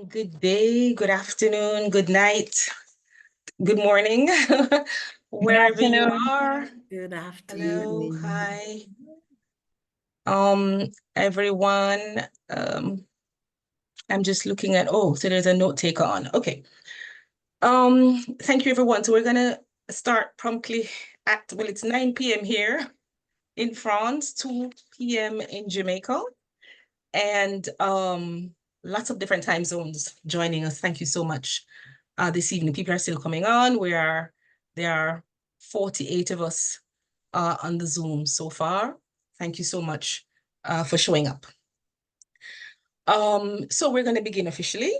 Good day, good afternoon, good night, good morning, wherever you are. Good Hello, afternoon. hi, everyone. I'm just looking at, so there's a note taker on. Okay. Thank you, everyone. So we're gonna start promptly at, well, it's 9 p.m. here in France, 2 p.m. in Jamaica, and lots of different time zones joining us. Thank you so much. This evening, people are still coming on. There are 48 of us on the Zoom so far. Thank you so much for showing up. So we're going to begin officially.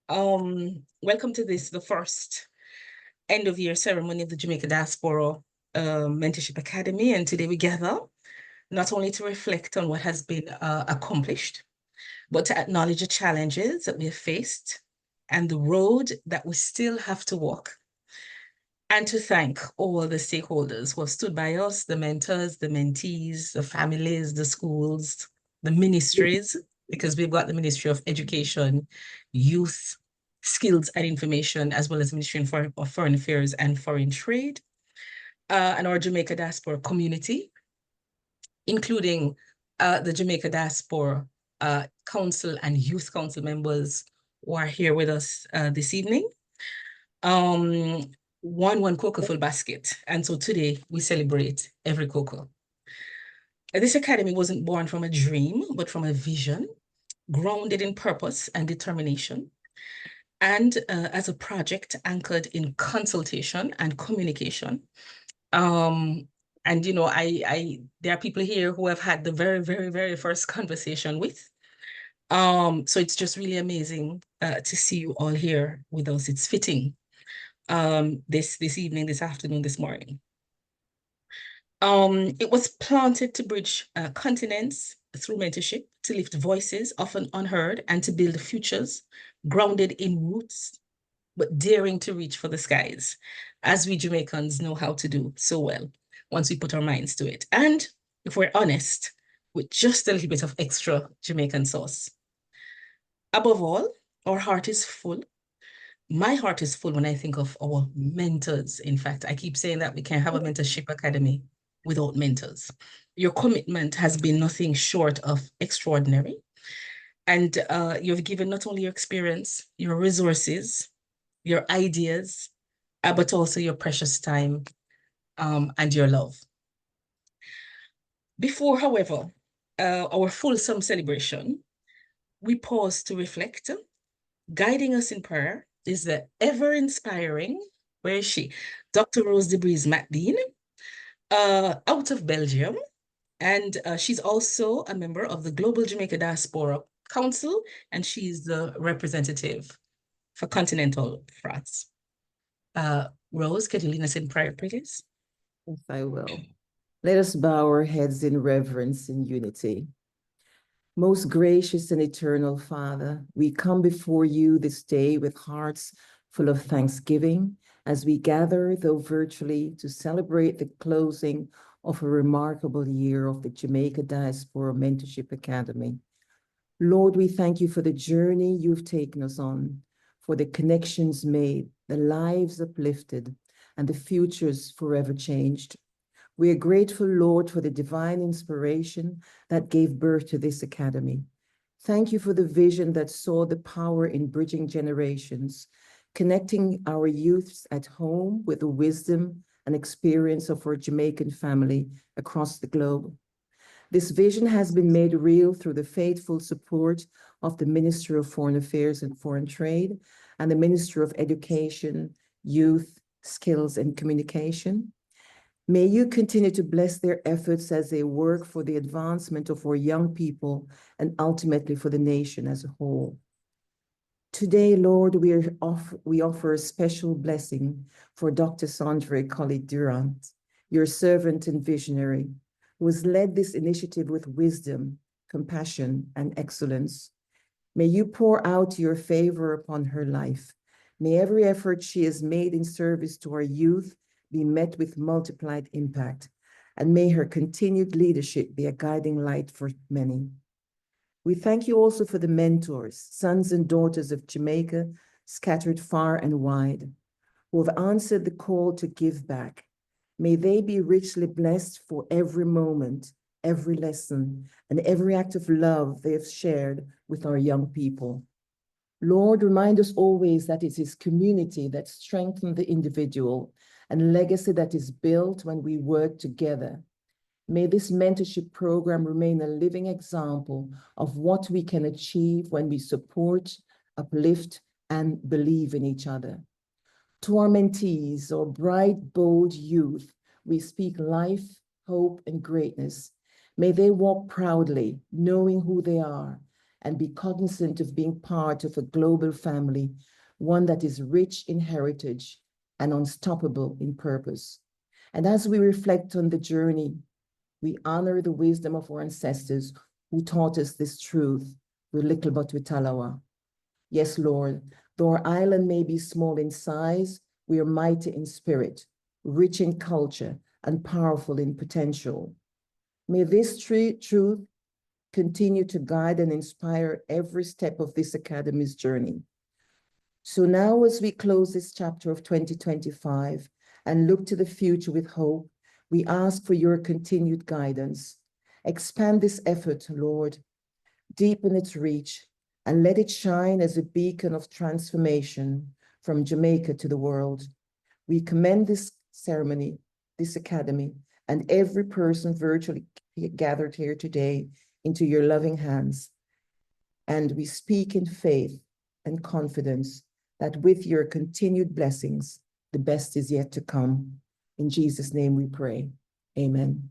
Welcome to the first end of year ceremony of the Jamaica Diaspora Mentorship Academy. And today we gather not only to reflect on what has been accomplished, but to acknowledge the challenges that we have faced and the road that we still have to walk. And to thank all the stakeholders who have stood by us, the mentors, the mentees, the families, the schools, the ministries, because we've got the Ministry of Education, Youth, Skills and Information, as well as the Ministry of Foreign Affairs and Foreign Trade, and our Jamaica Diaspora community, including the Jamaica Diaspora Council and Youth Council members who are here with us this evening. One cocoa full basket. And so today we celebrate every cocoa. This academy wasn't born from a dream, but from a vision, grounded in purpose and determination, and as a project anchored in consultation and communication. And you know, there are people here who have had the very, very, very first conversation with. So it's just really amazing to see you all here with us. It's fitting this evening, this afternoon, this morning. It was planted to bridge continents through mentorship, to lift voices often unheard, and to build futures grounded in roots, but daring to reach for the skies, as we Jamaicans know how to do so well once we put our minds to it. And if we're honest, with just a little bit of extra Jamaican sauce. Above all, our heart is full. My heart is full when I think of our mentors. In fact, I keep saying that we can't have a mentorship academy without mentors. Your commitment has been nothing short of extraordinary. And you've given not only your experience, your resources, your ideas, but also your precious time and your love. Before, however, our fulsome celebration, we pause to reflect. Guiding us in prayer is the ever-inspiring, where is she? Dr. Rose DeBreeze McDean, out of Belgium. And she's also a member of the Global Jamaica Diaspora Council, and she's the representative for continental France. Rose, can you lead us in prayer, please? Yes, I will. Let us bow our heads in reverence and unity. Most gracious and eternal Father, we come before you this day with hearts full of thanksgiving as we gather, though virtually, to celebrate the closing of a remarkable year of the Jamaica Diaspora Mentorship Academy. Lord, we thank you for the journey you've taken us on, for the connections made, the lives uplifted, and the futures forever changed. We are grateful, Lord, for the divine inspiration that gave birth to this academy. Thank you for the vision that saw the power in bridging generations, connecting our youths at home with the wisdom and experience of our Jamaican family across the globe. This vision has been made real through the faithful support of the Ministry of Foreign Affairs and Foreign Trade and the Ministry of Education, Youth, Skills and Communication. May you continue to bless their efforts as they work for the advancement of our young people and ultimately for the nation as a whole. Today, Lord, we offer a special blessing for Dr. Sandra Collie-Durant, your servant and visionary, who has led this initiative with wisdom, compassion, and excellence. May you pour out your favor upon her life. May every effort she has made in service to our youth be met with multiplied impact, and may her continued leadership be a guiding light for many. We thank you also for the mentors, sons and daughters of Jamaica, scattered far and wide, who have answered the call to give back. May they be richly blessed for every moment, every lesson, and every act of love they have shared with our young people. Lord, remind us always that it is community that strengthens the individual and legacy that is built when we work together. May this mentorship program remain a living example of what we can achieve when we support, uplift, and believe in each other. To our mentees, our bright, bold youth, we speak life, hope, and greatness. May they walk proudly, knowing who they are, and be cognizant of being part of a global family, one that is rich in heritage and unstoppable in purpose. And as we reflect on the journey, we honor the wisdom of our ancestors who taught us this truth, with little but with talawa. Yes, Lord, though our island may be small in size, we are mighty in spirit, rich in culture, and powerful in potential. May this truth continue to guide and inspire every step of this Academy's journey. So now, as we close this chapter of 2025 and look to the future with hope, we ask for your continued guidance. Expand this effort, Lord, deepen its reach, and let it shine as a beacon of transformation from Jamaica to the world. We commend this ceremony, this Academy, and every person virtually gathered here today into your loving hands. And we speak in faith and confidence that with your continued blessings, the best is yet to come. In Jesus' name we pray. Amen.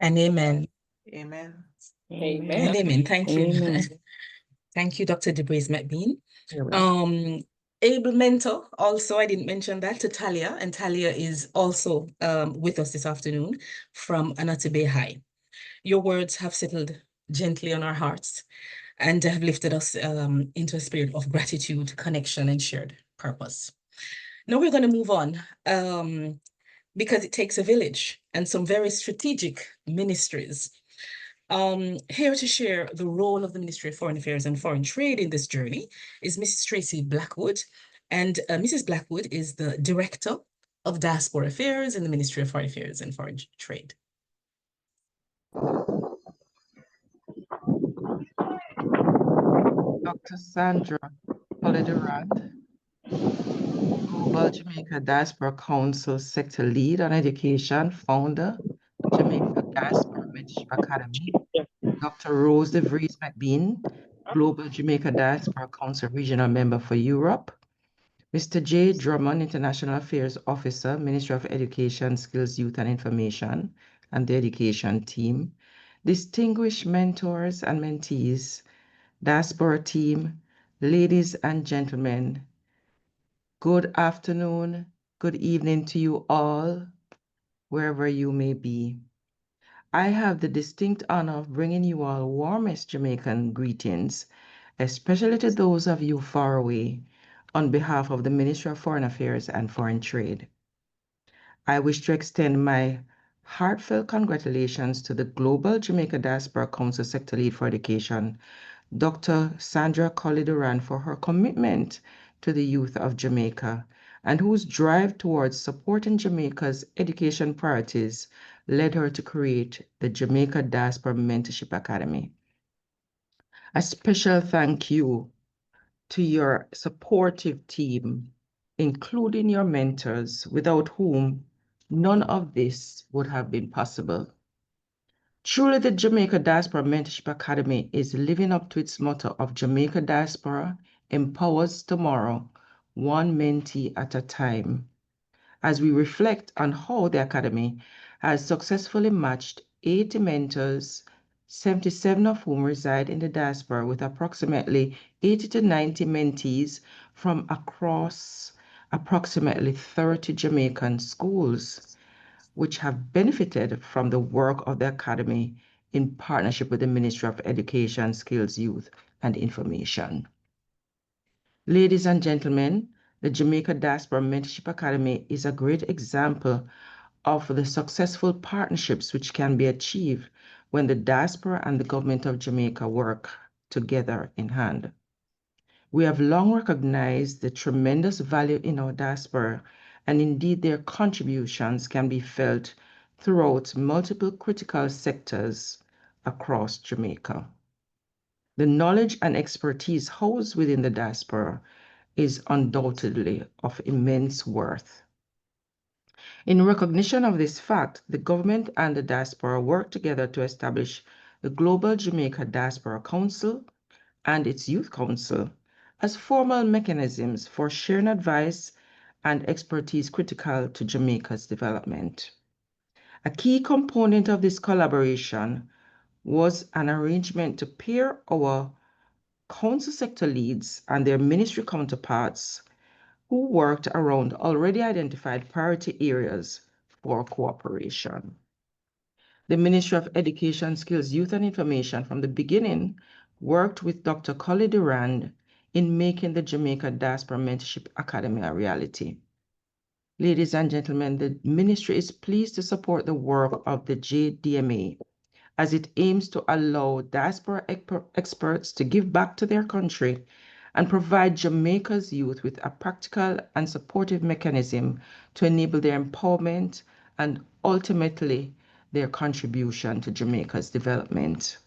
And amen. Amen. Amen. And amen. Thank you. Amen. Thank you, Dr. DeBraze McBean. You're welcome. Able mentor, also, I didn't mention that, to Talia, and Talia is also with us this afternoon from Montego Bay High. Your words have settled gently on our hearts and have lifted us into a spirit of gratitude, connection, and shared purpose. Now we're going to move on because it takes a village and some very strategic ministries. Here to share the role of the Ministry of Foreign Affairs and Foreign Trade in this journey is Mrs. Tracy Blackwood. And Mrs. Blackwood is the Director of Diaspora Affairs in the Ministry of Foreign Affairs and Foreign Trade. Dr. Sandra Colliderant, Global Jamaica Diaspora Council Sector Lead on Education, Founder, Jamaica Diaspora Mentorship Academy. Dr. Rose DeVries McBean, Global Jamaica Diaspora Council Regional Member for Europe. Mr. J. Drummond, International Affairs Officer, Ministry of Education, Skills, Youth and Information, and the Education Team. Distinguished mentors and mentees, Diaspora team, ladies and gentlemen, good afternoon, good evening to you all, wherever you may be. I have the distinct honor of bringing you all warmest Jamaican greetings, especially to those of you far away, on behalf of the Ministry of Foreign Affairs and Foreign Trade. I wish to extend my heartfelt congratulations to the Global Jamaica Diaspora Council Sector Lead for Education, Dr. Sandra Colliderant, for her commitment to the youth of Jamaica and whose drive towards supporting Jamaica's education priorities led her to create the Jamaica Diaspora Mentorship Academy. A special thank you to your supportive team, including your mentors, without whom none of this would have been possible. Truly, the Jamaica Diaspora Mentorship Academy is living up to its motto of Jamaica Diaspora empowers tomorrow, one mentee at a time. As we reflect on how the Academy has successfully matched 80 mentors, 77 of whom reside in the diaspora, with approximately 80 to 90 mentees from across approximately 30 Jamaican schools, which have benefited from the work of the Academy in partnership with the Ministry of Education, Skills, Youth, and Information. Ladies and gentlemen, the Jamaica Diaspora Mentorship Academy is a great example of the successful partnerships which can be achieved when the diaspora and the government of Jamaica work together in hand. We have long recognized the tremendous value in our diaspora, and indeed their contributions can be felt throughout multiple critical sectors across Jamaica. The knowledge and expertise housed within the diaspora is undoubtedly of immense worth. In recognition of this fact, the government and the diaspora work together to establish the Global Jamaica Diaspora Council and its Youth Council as formal mechanisms for sharing advice and expertise critical to Jamaica's development. A key component of this collaboration was an arrangement to pair our council sector leads and their ministry counterparts who worked around already identified priority areas for cooperation. The Ministry of Education, Skills, Youth and Information from the beginning worked with Dr. Collie Durand in making the Jamaica Diaspora Mentorship Academy a reality. Ladies and gentlemen, the ministry is pleased to support the work of the JDMA as it aims to allow diaspora experts to give back to their country and provide Jamaica's youth with a practical and supportive mechanism to enable their empowerment and ultimately their contribution to Jamaica's development.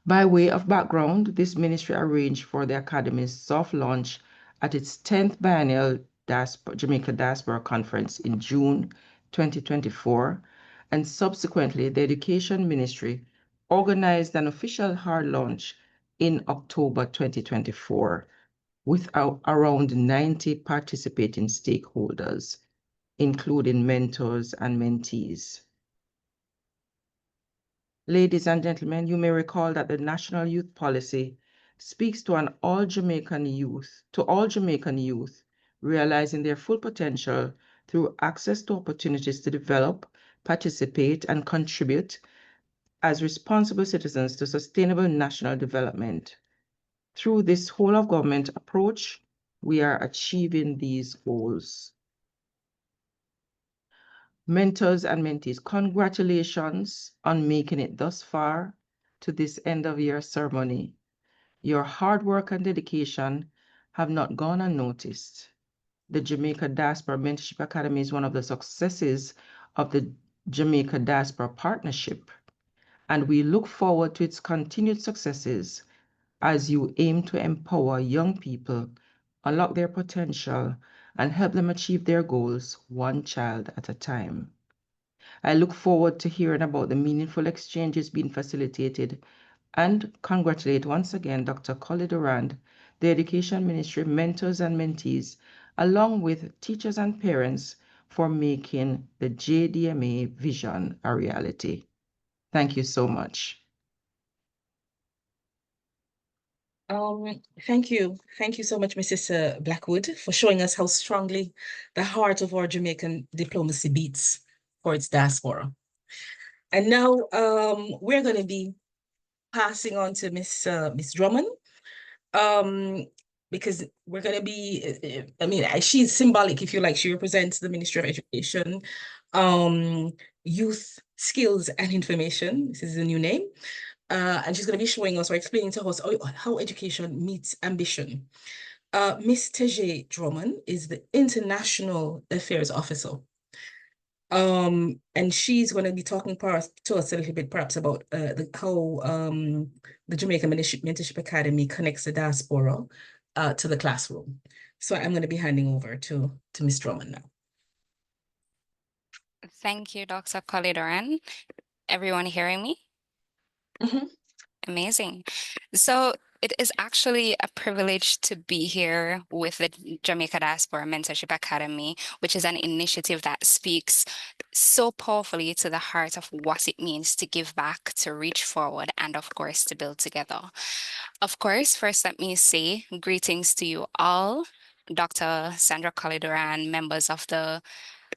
By way of background, this ministry arranged for the Academy's soft launch at its 10th Biennial Jamaica Diaspora Conference in June 2024, and subsequently the Education Ministry organized an official hard launch in October 2024 with around 90 participating stakeholders, including mentors and mentees. Ladies and gentlemen, you may recall that the National Youth Policy speaks to all Jamaican youth realizing their full potential through access to opportunities to develop, participate, and contribute as responsible citizens to sustainable national development. Through this whole of government approach, we are achieving these goals. Mentors and mentees, congratulations on making it thus far to this end of year ceremony. Your hard work and dedication have not gone unnoticed. The Jamaica Diaspora Mentorship Academy is one of the successes of the Jamaica Diaspora Partnership, and we look forward to its continued successes as you aim to empower young people, unlock their potential, and help them achieve their goals one child at a time. I look forward to hearing about the meaningful exchanges being facilitated and congratulate once again Dr. Collie Durand, the Education Ministry, mentors and mentees, along with teachers and parents for making the JDMA vision a reality. Thank you so much. Thank you. Thank you so much, Mrs. Blackwood, for showing us how strongly the heart of our Jamaican diplomacy beats for its diaspora. And now we're going to be passing on to Miss Drummond, because we're going to be, she's symbolic, if you like. She represents the Ministry of Education, Youth, Skills and Information. This is the new name. And she's going to be showing us or explaining to us how education meets ambition. Miss Teje Drummond is the International Affairs Officer. And she's going to be talking to us a little bit perhaps about how the Jamaica Mentorship Academy connects the diaspora to the classroom. So I'm going to be handing over to Miss Drummond now. Thank you, Dr. Collie Durand. Everyone hearing me? Mm-hmm. Amazing. So it is actually a privilege to be here with the Jamaica Diaspora Mentorship Academy, which is an initiative that speaks so powerfully to the heart of what it means to give back, to reach forward, and of course, to build together. Of course, first let me say greetings to you all, Dr. Sandra Collie Durand,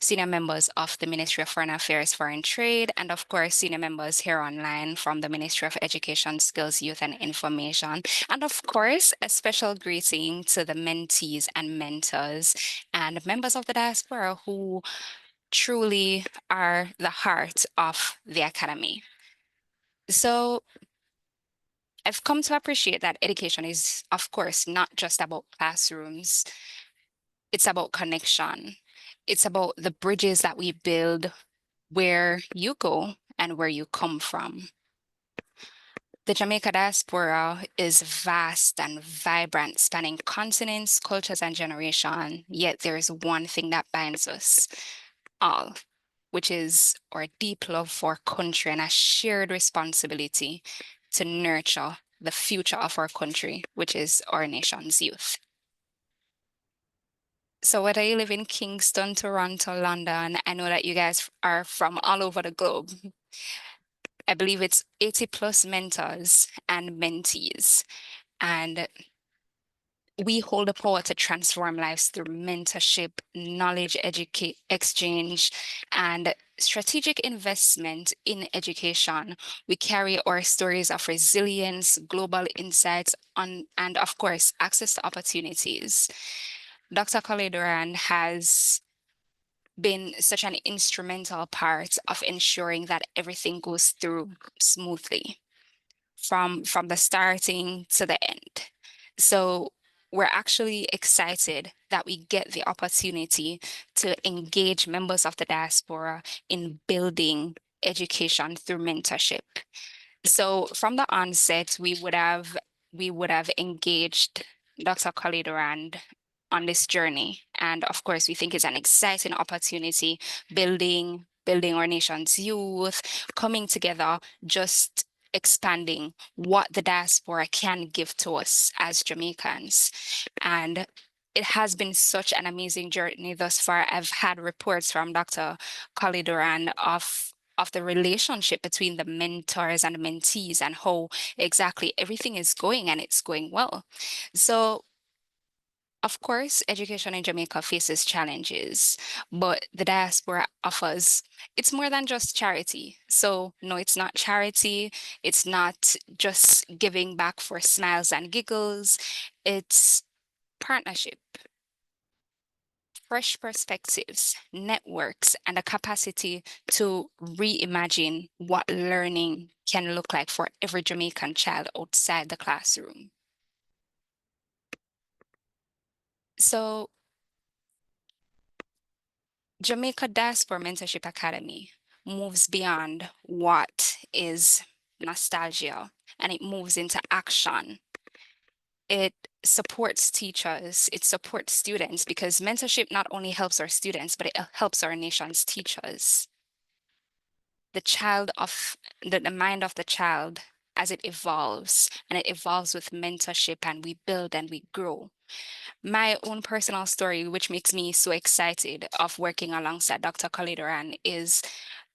senior members of the Ministry of Foreign Affairs, Foreign Trade, and of course, senior members here online from the Ministry of Education, Skills, Youth and Information. And of course, a special greeting to the mentees and mentors and members of the diaspora who truly are the heart of the Academy. So I've come to appreciate that education is, of course, not just about classrooms. It's about connection. It's about the bridges that we build where you go and where you come from. The Jamaica diaspora is vast and vibrant, spanning continents, cultures, and generations. Yet there is one thing that binds us all, which is our deep love for country and a shared responsibility to nurture the future of our country, which is our nation's youth. So whether you live in Kingston, Toronto, London, I know that you guys are from all over the globe. I believe it's 80 plus mentors and mentees. And we hold the power to transform lives through mentorship, knowledge exchange, and strategic investment in education. We carry our stories of resilience, global insights, and of course, access to opportunities. Dr. Kalidoran has been such an instrumental part of ensuring that everything goes through smoothly from the starting to the end. So we're actually excited that we get the opportunity to engage members of the diaspora in building education through mentorship. So from the onset, we would have engaged Dr. Kalidoran on this journey. And of course, we think it's an exciting opportunity, building our nation's youth, coming together, just expanding what the diaspora can give to us as Jamaicans. And it has been such an amazing journey thus far. I've had reports from Dr. Kalidoran of the relationship between the mentors and the mentees and how exactly everything is going, and it's going well. So of course, education in Jamaica faces challenges, but the diaspora offers, it's more than just charity. So no, it's not charity. It's not just giving back for smiles and giggles. It's partnership, fresh perspectives, networks, and a capacity to reimagine what learning can look like for every Jamaican child outside the classroom. So Jamaica Diaspora Mentorship Academy moves beyond what is nostalgia, and it moves into action. It supports teachers, it supports students, because mentorship not only helps our students, but it helps our nation's teachers. The mind of the child as it evolves, and it evolves with mentorship, and we build and we grow. My own personal story, which makes me so excited of working alongside Dr. Kalidoran, is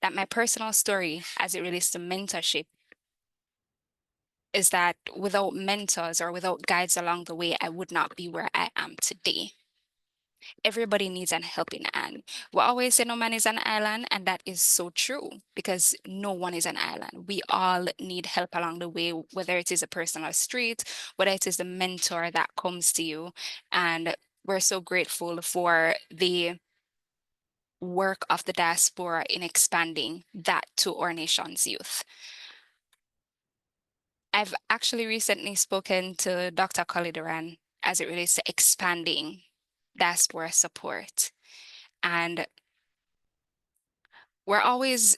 that my personal story as it relates to mentorship is that without mentors or without guides along the way, I would not be where I am today. Everybody needs an helping hand. We always say no man is an island, and that is so true, because no one is an island. We all need help along the way, whether it is a personal street, whether it is the mentor that comes to you. And we're so grateful for the work of the diaspora in expanding that to our nation's youth. I've actually recently spoken to Dr. Kalidoran as it relates to expanding diaspora support. And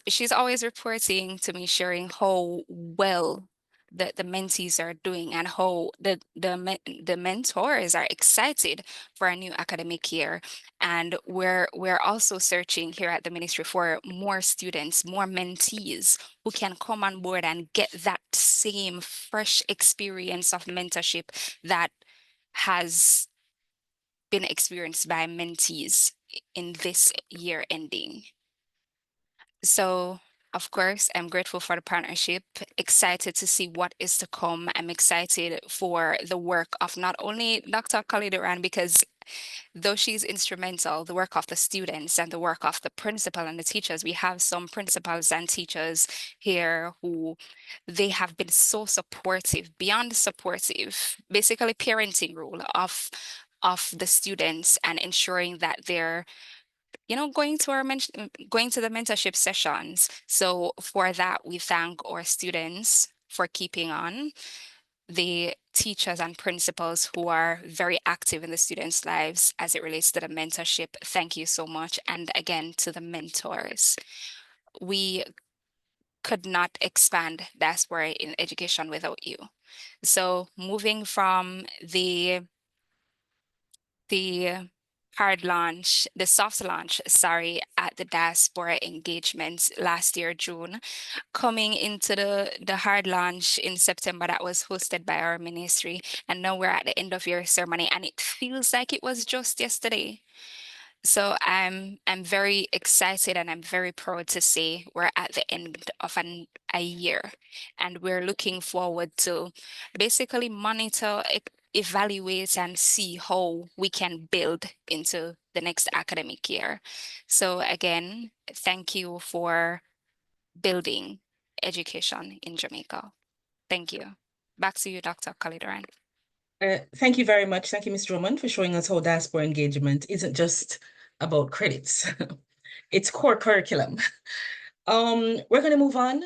she's always reporting to me, sharing how well the mentees are doing, and how the mentors are excited for a new academic year. And we're also searching here at the ministry for more students, more mentees who can come on board and get that same fresh experience of mentorship that has been experienced by mentees in this year ending. So, of course, I'm grateful for the partnership, excited to see what is to come. I'm excited for the work of not only Dr. Kalidoran, because though she's instrumental, the work of the students and the work of the principal and the teachers. We have some principals and teachers here who they have been so supportive, beyond supportive, basically parenting role of the students, and ensuring that they're going to going to the mentorship sessions. So for that, we thank our students for keeping on, the teachers and principals who are very active in the students' lives as it relates to the mentorship. Thank you so much. And again, to the mentors. We could not expand diaspora in education without you. So moving from the soft launch, sorry, at the diaspora engagement last year, June, coming into the hard launch in September that was hosted by our ministry. And now we're at the end of your ceremony and it feels like it was just yesterday. So I'm very excited and I'm very proud to say we're at the end of a year and we're looking forward to basically monitor, evaluate and see how we can build into the next academic year. So again, thank you for building education in Jamaica. Thank you. Back to you, Dr. Kalidoran. Thank you very much. Thank you, Ms. Drummond, for showing us how diaspora engagement isn't just about credits. It's core curriculum. We're going to move on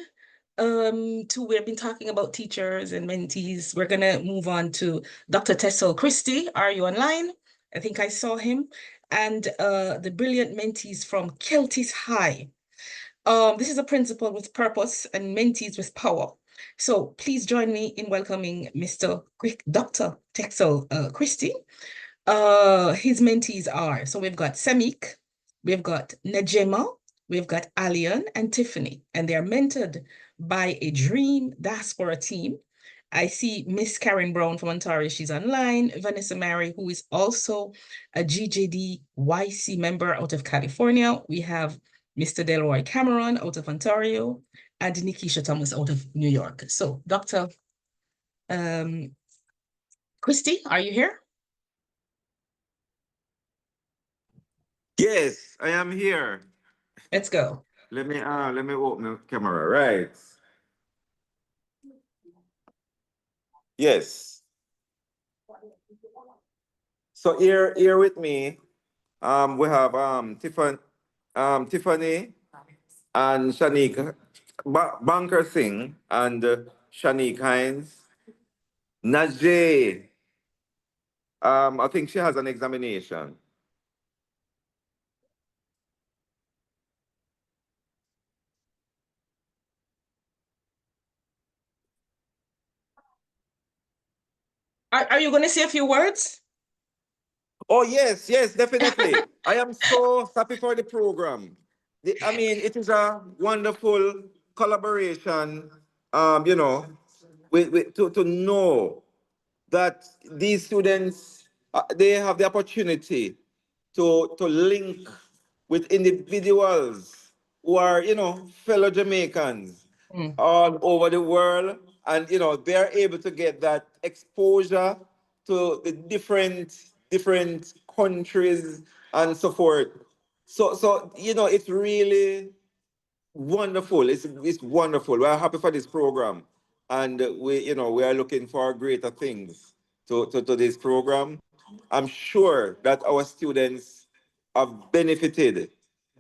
we've been talking about teachers and mentees. We're going to move on to Dr. Tessel Christie. Are you online? I think I saw him. And the brilliant mentees from Keltis High. This is a principal with purpose and mentees with power. So please join me in welcoming Dr. Tessel Christie. His mentees are, so we've got Samik, we've got Najema, we've got Alian and Tiffany, and they're mentored by a dream diaspora team. I see Miss Karen Brown from Ontario, she's online. Vanessa Mary, who is also a GJDYC member out of California. We have Mr. Delroy Cameron out of Ontario, and Nikisha Thomas out of New York. So, Dr. Christie, are you here? Yes, I am here. Let's go. Let me open the camera, right? Yes. So here with me, we have Tiffany and Shanique Banker Singh and Shanique Hines. Najee, I think she has an examination. Are you going to say a few words? Oh, yes, definitely. I am so happy for the program. I mean, it is a wonderful collaboration, to know that these students, they have the opportunity to link with individuals who are, fellow Jamaicans all over the world. And, they're able to get that exposure to the different countries and so forth. So it's really wonderful. It's wonderful. We're happy for this program. And we are looking for greater things to this program. I'm sure that our students have benefited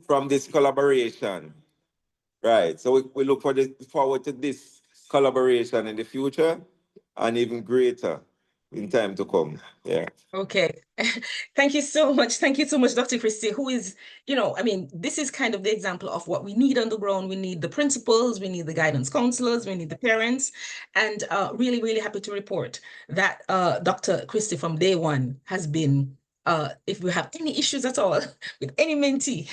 from this collaboration. Right. So we look forward to this collaboration in the future and even greater in time to come. Yeah. Okay. Thank you so much. Thank you so much, Dr. Christie, who is, I mean, this is kind of the example of what we need on the ground. We need the principals, we need the guidance counselors, we need the parents, and really, really happy to report that Dr. Christie from day one has been, if we have any issues at all with any mentee,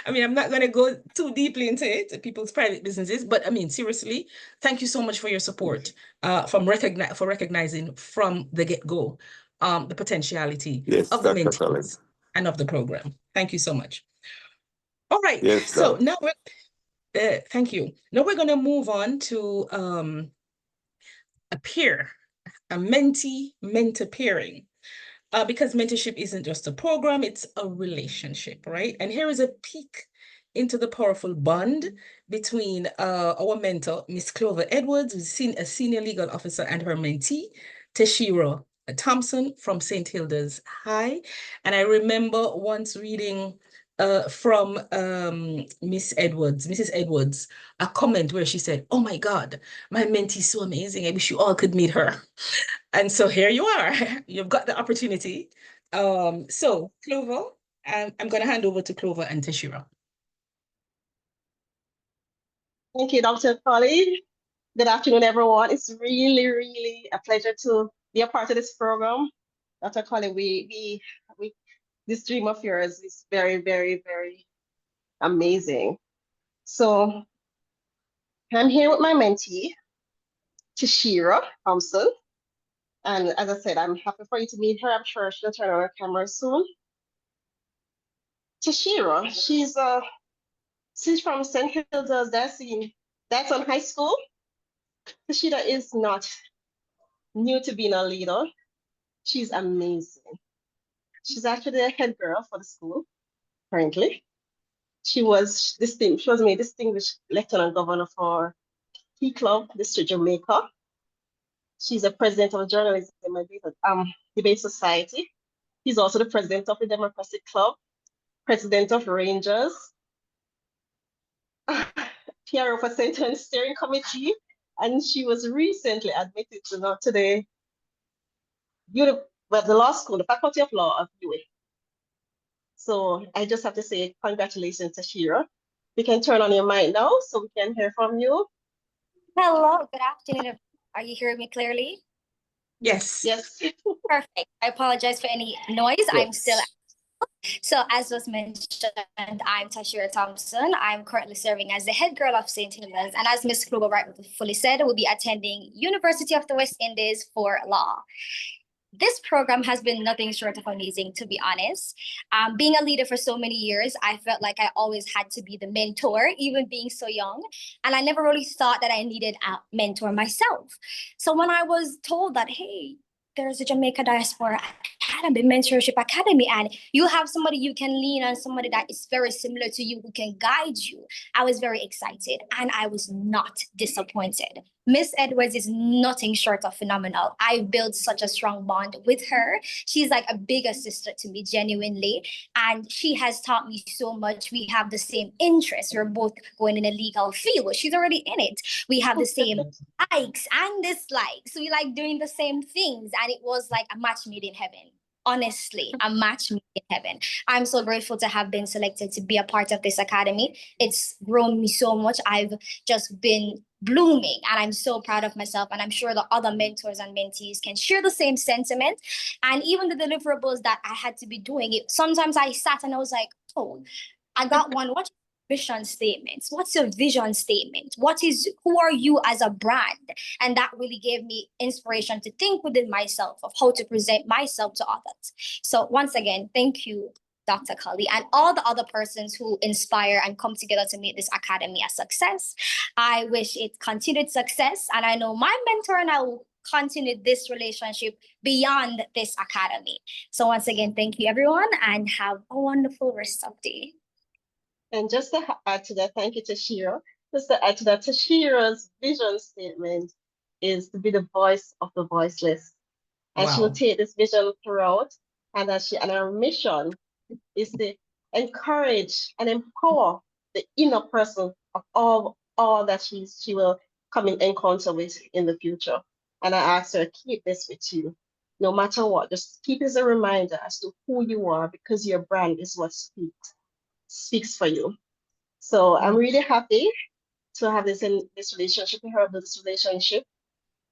I mean, I'm not going to go too deeply into it, people's private businesses, but I mean, seriously, thank you so much for your support, for recognizing from the get-go the potentiality of the mentees and of the program. Thank you so much. All right, yes, so now thank you. Now we're going to move on to a peer, a mentee-mentor pairing. Because mentorship isn't just a program, it's a relationship, right? And here is a peek into the powerful bond between our mentor, Miss Clover Edwards, who's a senior legal officer, and her mentee, Teshiro Thompson from St. Hilda's High. And I remember once reading from Mrs. Edwards, a comment where she said, "Oh my God, my mentee is so amazing. I wish you all could meet her." And so here you are. You've got the opportunity. So Clover, I'm going to hand over to Clover and Tashira. Thank you, Dr. Colley. Good afternoon, everyone. It's really, really a pleasure to be a part of this program. Dr. Colley, we this dream of yours is very, very, very amazing. So I'm here with my mentee, Tashira Thompson. And as I said, I'm happy for you to meet her. I'm sure she'll turn on her camera soon. Tashira, she's from St. Hilda's, that's on high school. Tashira is not new to being a leader. She's amazing. She's actually the head girl for the school currently. She was made distinguished lieutenant governor for Key Club, District Jamaica. She's the president of the Journalism Debate Society. She's also the president of the Democratic Club, president of Rangers, PRO for Center and Steering Committee, and she was recently admitted to the law school, the Faculty of Law of UA. So I just have to say congratulations, Tashira. We can turn on your mic now so we can hear from you. Hello, good afternoon. Are you hearing me clearly? Yes. Yes. Perfect. I apologize for any noise. Yes. I'm still. So as was mentioned, I'm Tashira Thompson. I'm currently serving as the head girl of St. Hilda's. And as Ms. Kluber rightfully said, we'll be attending University of the West Indies for law. This program has been nothing short of amazing, to be honest. Being a leader for so many years, I felt like I always had to be the mentor, even being so young. And I never really thought that I needed a mentor myself. So when I was told that, hey, there's a Jamaica Diaspora Academy, Mentorship Academy, and you have somebody you can lean on, somebody that is very similar to you who can guide you, I was very excited and I was not disappointed. Miss Edwards is nothing short of phenomenal. I built such a strong bond with her. She's like a bigger sister to me, genuinely. And she has taught me so much. We have the same interests. We're both going in a legal field. She's already in it. We have the same likes and dislikes. We like doing the same things. And it was like a match made in heaven. Honestly, a match made in heaven. I'm so grateful to have been selected to be a part of this academy. It's grown me so much. I've just been blooming and I'm so proud of myself, and I'm sure the other mentors and mentees can share the same sentiment. And even the deliverables that I had to be doing, sometimes I sat and I was like, oh, I got one. What vision statements? What's your vision statement? Who are you as a brand? And that really gave me inspiration to think within myself of how to present myself to others. So once again, thank you, Dr. Colley, and all the other persons who inspire and come together to make this academy a success. I wish it continued success, and I know my mentor and I will continue this relationship beyond this academy. So once again, thank you, everyone, and have a wonderful rest of the day. And just to add to that, thank you, Tashira. Just to add to that, Tashira's vision statement is to be the voice of the voiceless. And Wow. she will take this vision throughout. And her mission is to encourage and empower the inner person of all that she will come in encounter with in the future. And I asked her, keep this with you, no matter what. Just keep it as a reminder as to who you are, because your brand is what speaks for you. So I'm really happy to have this relationship with her, this relationship.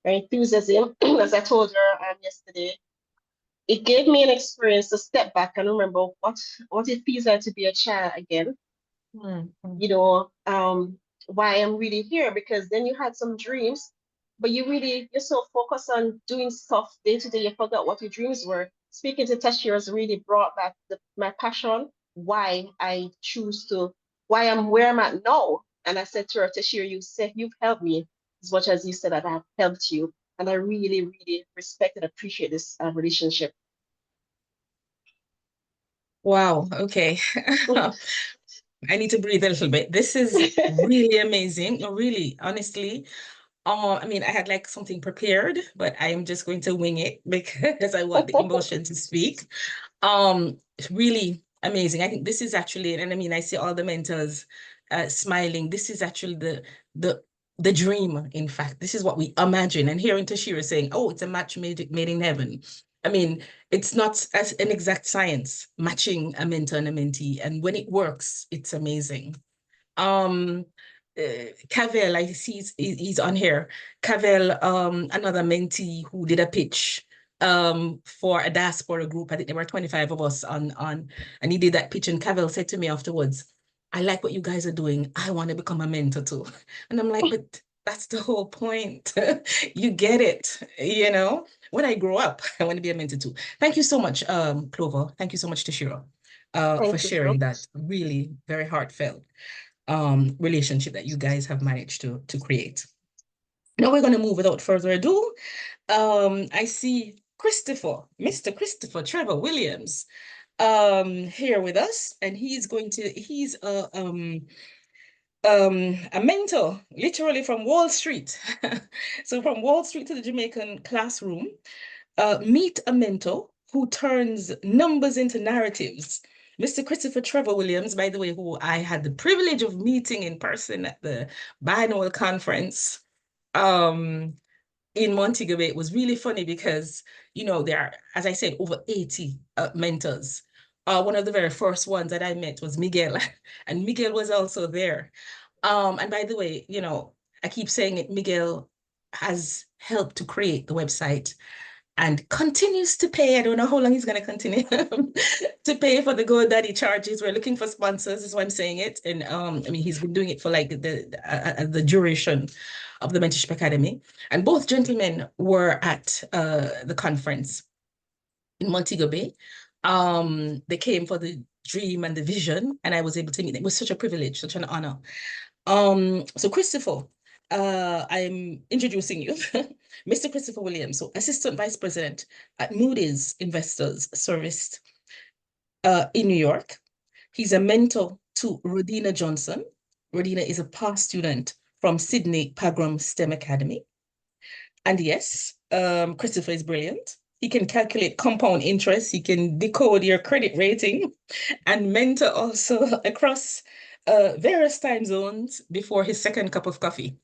Her enthusiasm, as I told her yesterday, it gave me an experience to step back and remember what it feels like to be a child again. Mm-hmm. You know, why I'm really here, because then you had some dreams, but you're so focused on doing stuff day to day, you forgot what your dreams were. Speaking to Tashira has really brought back my passion, why I'm where I'm at now. And I said to her, Tashira, you've helped me as much as you said that I've helped you. And I really, really respect and appreciate this relationship. Wow. Okay. I need to breathe a little bit. This is really amazing. Really, honestly, I mean, I had like something prepared, but I am just going to wing it because I want the emotion to speak. It's really amazing. I think this is actually, and I mean, I see all the mentors smiling. This is actually the dream. In fact, this is what we imagine. And hearing Tashira saying, "Oh, it's a match made in heaven." I mean, it's not as an exact science matching a mentor and a mentee, and when it works, it's amazing. Cavell, I see he's on here. Cavell, another mentee who did a pitch for a diaspora group. I think there were 25 of us on, and he did that pitch, and Cavell said to me afterwards, "I like what you guys are doing. I want to become a mentor too." And I'm like, but that's the whole point. You get it, you know? When I grow up, I want to be a mentor too. Thank you so much, Clover. Thank you so much, Tashira, for Thank you so sharing much. that really very heartfelt relationship that you guys have managed to create. Now we're going to move without further ado. I see Mr. Christopher Trevor Williams here with us, and he's a mentor, literally from Wall Street. So from Wall Street to the Jamaican classroom, meet a mentor who turns numbers into narratives. Mr. Christopher Trevor Williams, by the way, who I had the privilege of meeting in person at the Biennial Conference in Montego Bay. It was really funny because, you know, there are, as I said, over 80 mentors. One of the very first ones that I met was Miguel, and Miguel was also there. And by the way, you know, I keep saying it, Miguel has helped to create the website and continues to pay. I don't know how long he's going to continue to pay for the GoDaddy charges. We're looking for sponsors, is why I'm saying it. And I mean, he's been doing it for like the duration of the Mentorship Academy. And both gentlemen were at the conference in Montego Bay. They came for the dream and the vision, and I was able to meet them. It was such a privilege, such an honor. So Christopher, I'm introducing you, Mr. Christopher Williams, so Assistant Vice President at Moody's Investors Service in New York. He's a mentor to Rodina Johnson. Rodina is a past student from Sydney Pagram STEM Academy. And yes, Christopher is brilliant. He can calculate compound interest. He can decode your credit rating and mentor also across various time zones before his second cup of coffee.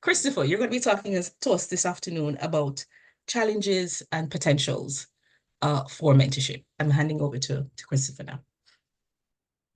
Christopher, you're going to be talking to us this afternoon about challenges and potentials for mentorship. I'm handing over to Christopher now.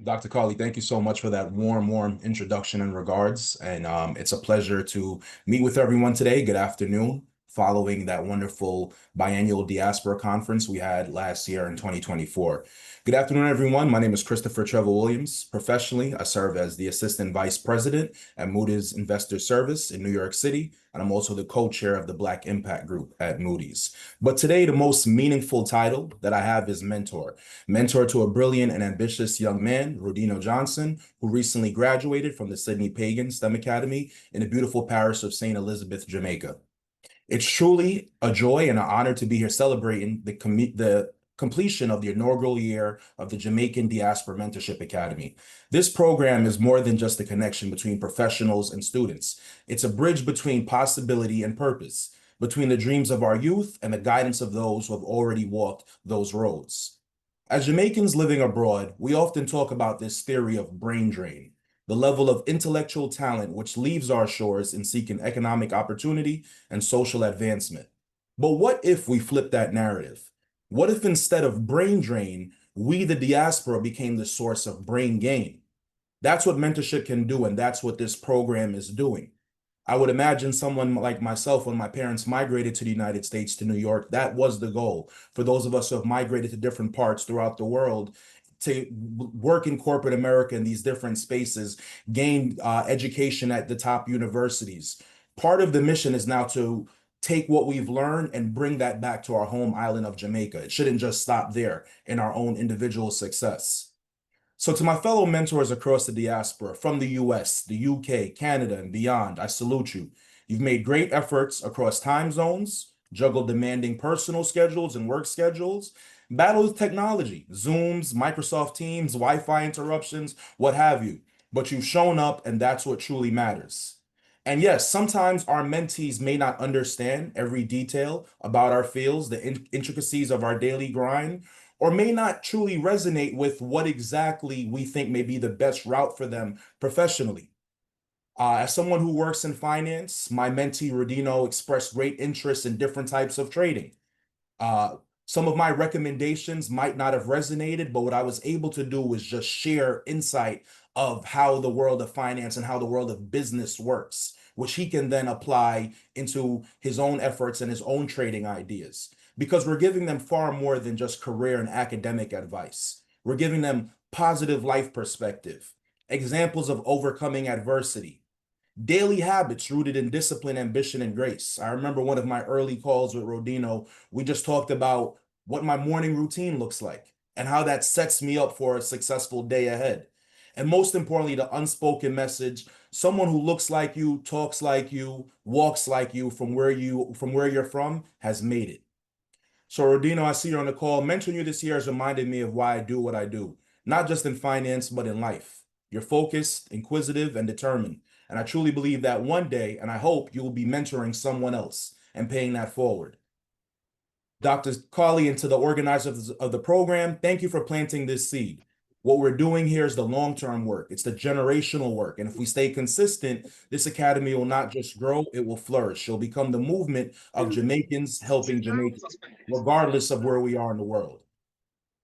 Dr. Carly, thank you so much for that warm introduction and regards. And it's a pleasure to meet with everyone today. Good afternoon, following that wonderful Biennial Diaspora Conference we had last year in 2024. Good afternoon, everyone. My name is Christopher Trevor Williams. Professionally, I serve as the Assistant Vice President at Moody's Investor Service in New York City, and I'm also the co-chair of the Black Impact Group at Moody's. But today, the most meaningful title that I have is mentor. Mentor to a brilliant and ambitious young man, Rodino Johnson, who recently graduated from the Sydney Pagan STEM Academy in the beautiful parish of St. Elizabeth, Jamaica. It's truly a joy and an honor to be here celebrating the completion of the inaugural year of the Jamaican Diaspora Mentorship Academy. This program is more than just a connection between professionals and students. It's a bridge between possibility and purpose, between the dreams of our youth and the guidance of those who have already walked those roads. As Jamaicans living abroad, we often talk about this theory of brain drain, the level of intellectual talent which leaves our shores in seeking economic opportunity and social advancement. But what if we flip that narrative? What if instead of brain drain, we, the diaspora, became the source of brain gain? That's what mentorship can do, and that's what this program is doing. I would imagine someone like myself, when my parents migrated to the United States, to New York, that was the goal. For those of us who have migrated to different parts throughout the world, to work in corporate America in these different spaces, gain education at the top universities. Part of the mission is now to take what we've learned and bring that back to our home island of Jamaica. It shouldn't just stop there in our own individual success. So to my fellow mentors across the diaspora, from the US, the UK, Canada, and beyond, I salute you. You've made great efforts across time zones, juggled demanding personal schedules and work schedules, battled with technology, Zooms, Microsoft Teams, Wi-Fi interruptions, what have you. But you've shown up, and that's what truly matters. And yes, sometimes our mentees may not understand every detail about our fields, the intricacies of our daily grind, or may not truly resonate with what exactly we think may be the best route for them professionally. As someone who works in finance, my mentee Rodino expressed great interest in different types of trading. Some of my recommendations might not have resonated, but what I was able to do was just share insight of how the world of finance and how the world of business works, which he can then apply into his own efforts and his own trading ideas. Because we're giving them far more than just career and academic advice. We're giving them positive life perspective, examples of overcoming adversity, daily habits rooted in discipline, ambition, and grace. I remember one of my early calls with Rodino, we just talked about what my morning routine looks like and how that sets me up for a successful day ahead. And most importantly, the unspoken message, someone who looks like you, talks like you, walks like you from where you're from has made it. So Rodino, I see you're on the call. Mentoring you this year has reminded me of why I do what I do, not just in finance, but in life. You're focused, inquisitive, and determined. And I truly believe that one day, and I hope you will be mentoring someone else and paying that forward. Dr. Carly, and to the organizers of the program, thank you for planting this seed. What we're doing here is the long-term work. It's the generational work. And if we stay consistent, this academy will not just grow, it will flourish. It'll become the movement of Jamaicans helping Jamaicans, regardless of where we are in the world.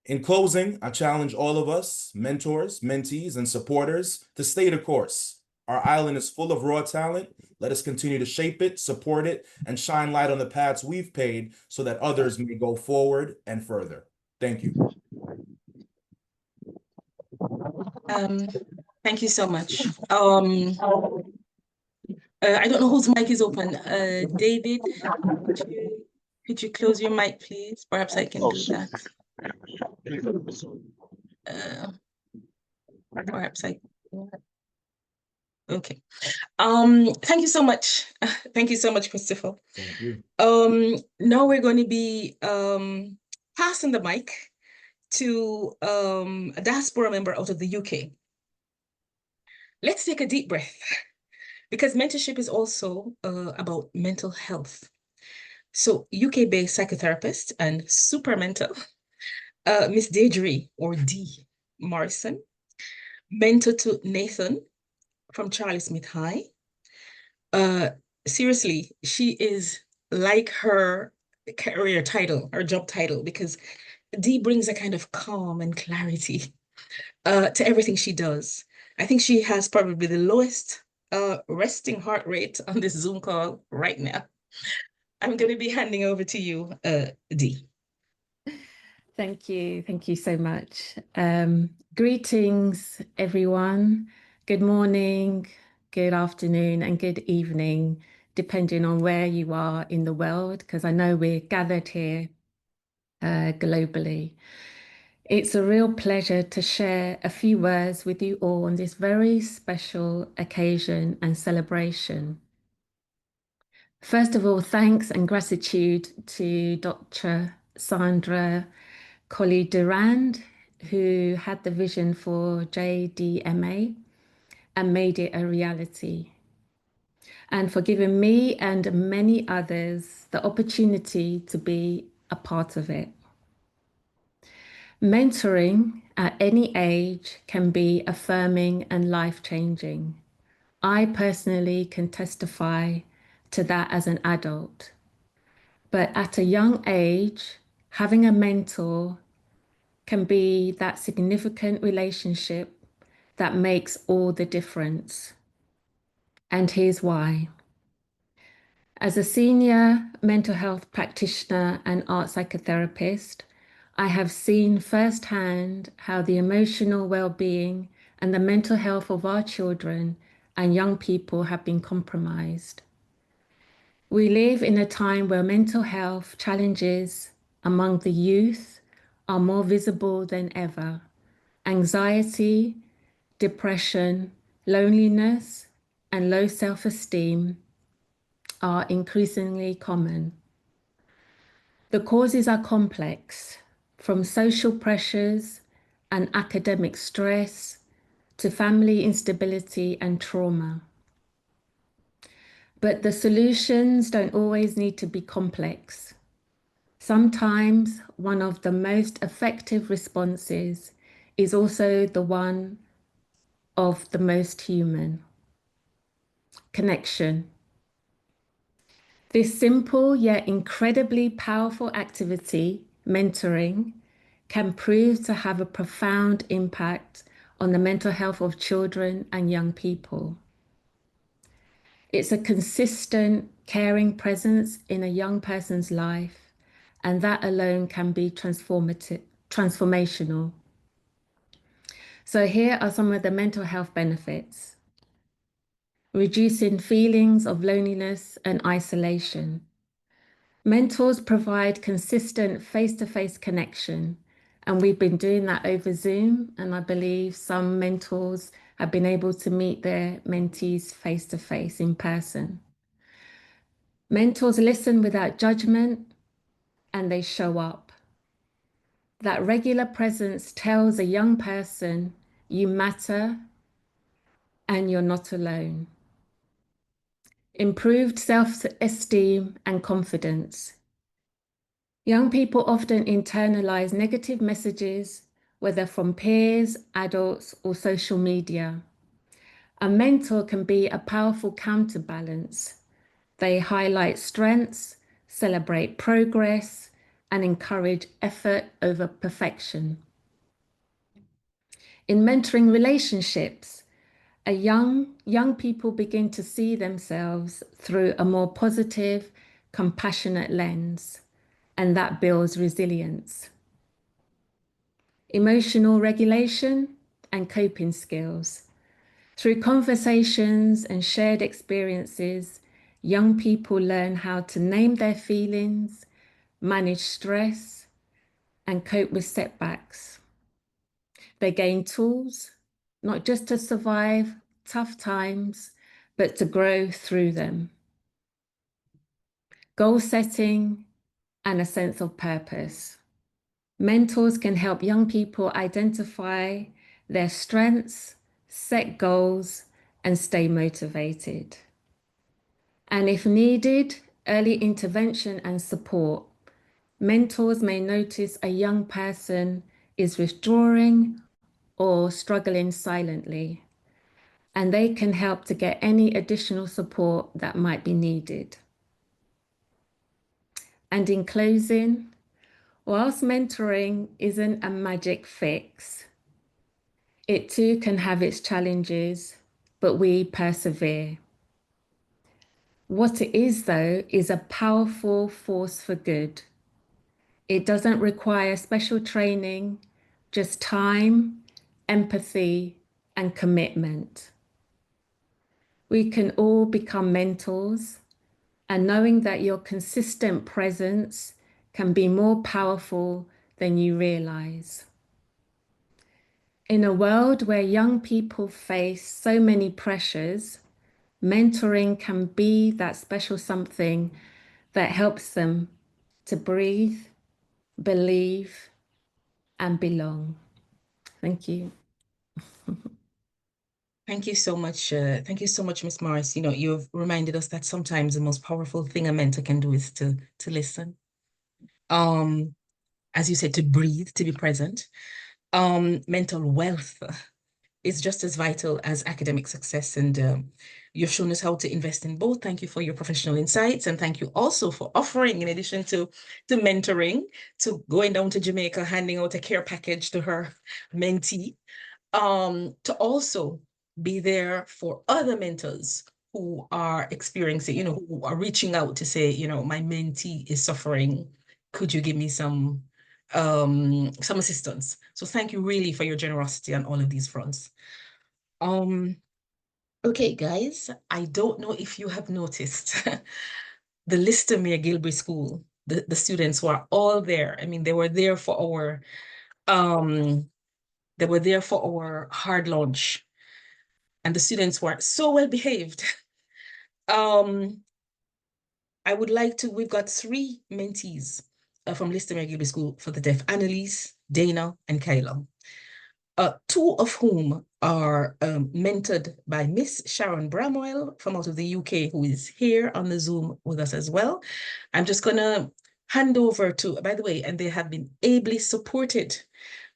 In closing, I challenge all of us, mentors, mentees, and supporters, to stay the course. Our island is full of raw talent. Let us continue to shape it, support it, and shine light on the paths we've paved so that others may go forward and further. Thank you. Thank you so much. I don't know whose mic is open. David, could you close your mic, please? Perhaps I can do that. Perhaps I. Okay. Thank you so much. Thank you so much, Christopher. Thank you. Now we're going to be passing the mic to a diaspora member out of the UK. Let's take a deep breath, because mentorship is also about mental health. So UK-based psychotherapist and super mentor, Miss Deirdre, or Dee Morrison, mentor to Nathan from Charlie Smith High. Seriously, she is like her career title, her job title, because Dee brings a kind of calm and clarity to everything she does. I think she has probably the lowest resting heart rate on this Zoom call right now. I'm going to be handing over to you, Dee. Thank you. Thank you so much. Greetings, everyone. Good morning, good afternoon, and good evening, depending on where you are in the world, because I know we're gathered here globally. It's a real pleasure to share a few words with you all on this very special occasion and celebration. First of all, thanks and gratitude to Dr. Sandra Collie-Durand, who had the vision for JDMA and made it a reality, and for giving me and many others the opportunity to be a part of it. Mentoring at any age can be affirming and life-changing. I personally can testify to that as an adult. But at a young age, having a mentor can be that significant relationship that makes all the difference. And here's why. As a senior mental health practitioner and art psychotherapist, I have seen firsthand how the emotional well-being and the mental health of our children and young people have been compromised. We live in a time where mental health challenges among the youth are more visible than ever. Anxiety, depression, loneliness, and low self-esteem are increasingly common. The causes are complex, from social pressures and academic stress to family instability and trauma. But the solutions don't always need to be complex. Sometimes one of the most effective responses is also the one of the most human. Connection. This simple yet incredibly powerful activity, mentoring, can prove to have a profound impact on the mental health of children and young people. It's a consistent, caring presence in a young person's life, and that alone can be transformational. So here are some of the mental health benefits. Reducing feelings of loneliness and isolation. Mentors provide consistent face-to-face connection, and we've been doing that over Zoom, and I believe some mentors have been able to meet their mentees face-to-face in person. Mentors listen without judgment, and they show up. That regular presence tells a young person you matter and you're not alone. Improved self-esteem and confidence. Young people often internalize negative messages, whether from peers, adults, or social media. A mentor can be a powerful counterbalance. They highlight strengths, celebrate progress, and encourage effort over perfection. In mentoring relationships, young people begin to see themselves through a more positive, compassionate lens, and that builds resilience. Emotional regulation and coping skills. Through conversations and shared experiences, young people learn how to name their feelings, manage stress, and cope with setbacks. They gain tools, not just to survive tough times, but to grow through them. Goal setting and a sense of purpose. Mentors can help young people identify their strengths, set goals, and stay motivated. And if needed, early intervention and support. Mentors may notice a young person is withdrawing or struggling silently, and they can help to get any additional support that might be needed. And in closing, whilst mentoring isn't a magic fix, it too can have its challenges, but we persevere. What it is, though, is a powerful force for good. It doesn't require special training, just time, empathy, and commitment. We can all become mentors, and knowing that your consistent presence can be more powerful than you realize. In a world where young people face so many pressures, mentoring can be that special something that helps them to breathe, believe, and belong. Thank you. Thank you so much. Thank you so much, Ms. Morris. You know, you've reminded us that sometimes the most powerful thing a mentor can do is to listen. As you said, to breathe, to be present. Mental wealth is just as vital as academic success, and you've shown us how to invest in both. Thank you for your professional insights, and thank you also for offering, in addition to mentoring, to going down to Jamaica, handing out a care package to her mentee, to also be there for other mentors who are experiencing, you know, who are reaching out to say, you know, my mentee is suffering. Could you give me some assistance? So thank you really for your generosity on all of these fronts. Okay, guys, I don't know if you have noticed the Listomere Gilbert School, the students were all there. I mean, they were there for our hard launch, and the students were so well behaved. I would like to, we've got 3 mentees from Listomere Gilbert School for the Deaf, Annalise, Dana, and Kyla. 2 of whom are mentored by Miss Sharon Bramwell from out of the UK, who is here on the Zoom with us as well. I'm just going to hand over to, by the way, and they have been ably supported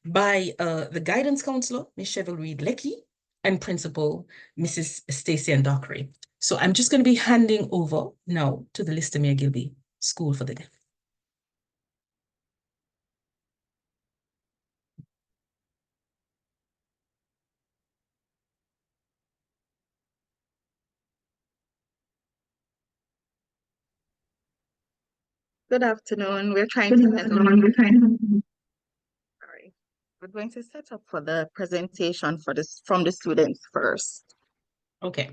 by the guidance counselor, Ms. Cheryl Reed-Lecky, and principal, Mrs. Stacey and Dockery. So I'm just going to be handing over now to the Listomere Gilby School for the Deaf. Good afternoon. We're going to set up for the presentation for this from the students first. Okay.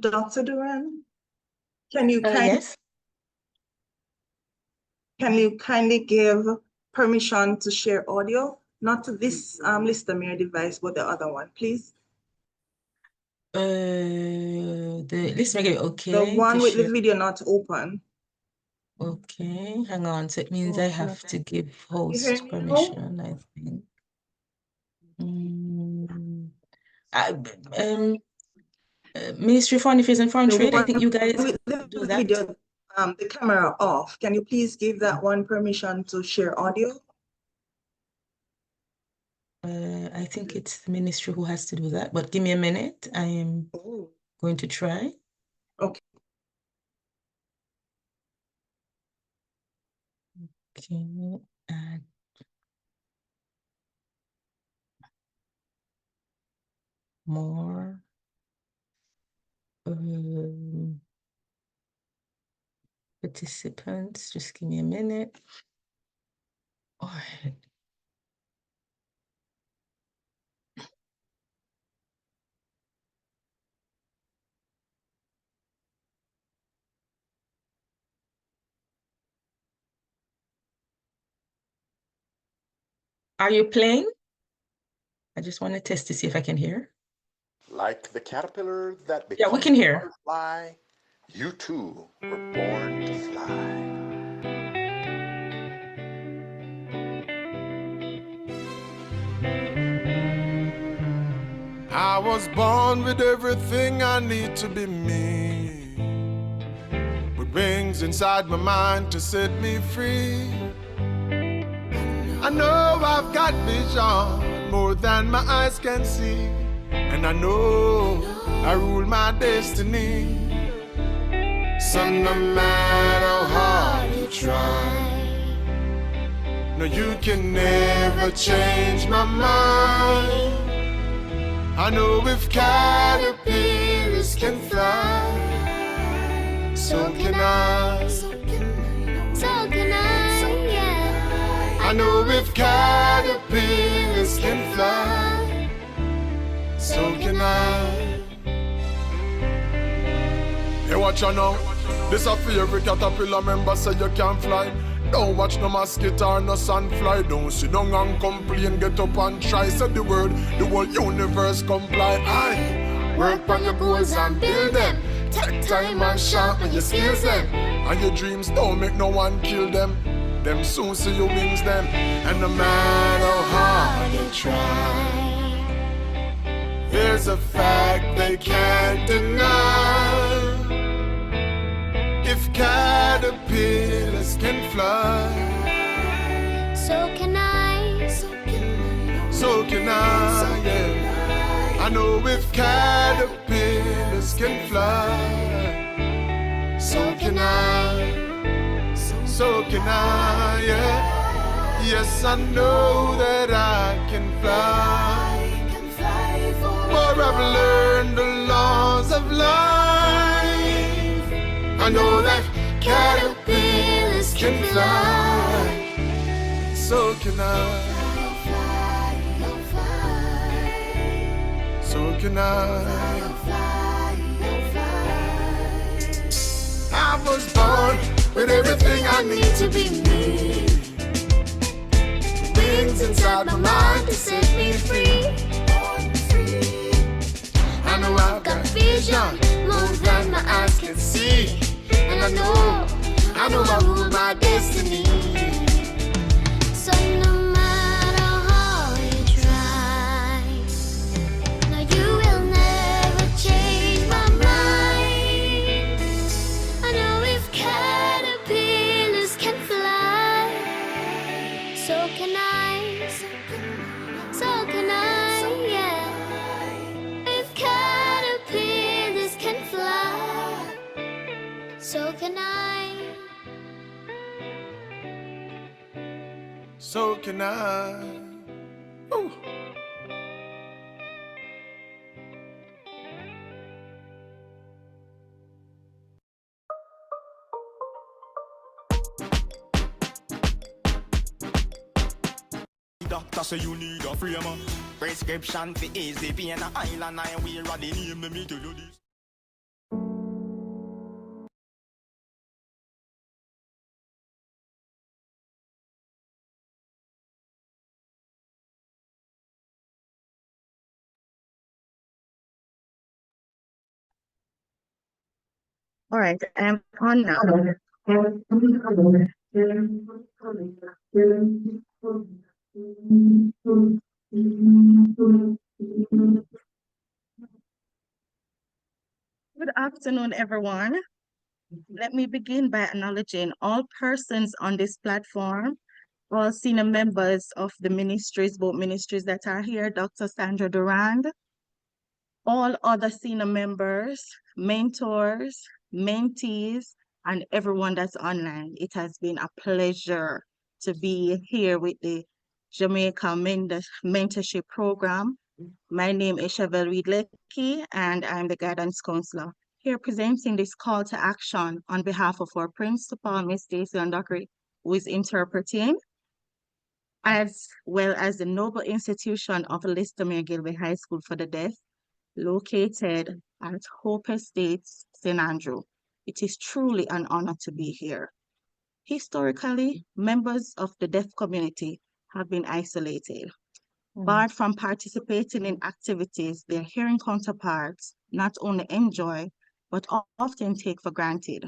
Dr. Duran, can you yes. Can you kindly give permission to share audio, not to this Listomere device, but the other one, please? Let's make it okay. The one with the video not open. Okay, hang on. So it means I have to give host permission, I think. Ministry of Foreign Affairs and Foreign Trade, I think you guys do that. Video, the camera off. Can you please give that one permission to share audio? I think it's the ministry who has to do that, but give me a minute. I am going to try. Okay. Okay, add more. Participants, just give me a minute. All right. Are you playing? I just want to test to see if I can hear. Like the caterpillar that becomes Yeah, we can hear. a butterfly, you too were born to fly. I was born with everything I need to be me, with wings inside my mind to set me free. I know I've got vision more than my eyes can see, and I know I rule my destiny. So no matter how hard you try, no, you can never change my mind. I know if caterpillars can fly, so can I. So can I, yeah. I know if caterpillars can fly, so can I. Hey, watch out now. This a favorite caterpillar member say you can't fly. Don't watch no mosquito or no sunfly. Don't sit down and complain, get up and try. Say the word, the whole universe comply. Aye. Work on your goals and build them. Take time and sharpen your skills then. And your dreams don't make no one kill them. Them soon see your wings them. And no matter how hard you try, there's a fact they can't deny. If caterpillars can fly, so can I, so can I, yeah. I know if caterpillars can fly, so can I, so can I, yeah. Yes, I know that I can fly, for I've learned the laws of life. I know that caterpillars can fly, so can I, so can I. I was born with everything I need to be me. Wings inside my mind to set me free. I know I've got vision more than my eyes can see. And I know I rule my destiny. So no matter how you try, no, you will never change my mind. I know if caterpillars can fly, so can I, so can I, yeah. If caterpillars can fly, so can I. So can I. Ooh. Doctor say you need a frame. Prescription for easy pain. Island I will run the name. Let me tell you this. All right, I'm on now. Good afternoon, everyone. Let me begin by acknowledging all persons on this platform, all senior members of the ministries, both ministries that are here, Dr. Sandra Durand, all other senior members, mentors, mentees, and everyone that's online. It has been a pleasure to be here with the Jamaica Mentorship Program. My name is Chevelle Reed-Lecky, and I'm the guidance counselor here presenting this call to action on behalf of our principal, Ms. Stacy Ondokri, who is interpreting, as well as the Noble Institution of Listomere Gilbey High School for the Deaf, located at Hope Estates, St. Andrew. It is truly an honor to be here. Historically, members of the deaf community have been isolated, barred from participating in activities their hearing counterparts not only enjoy, but often take for granted.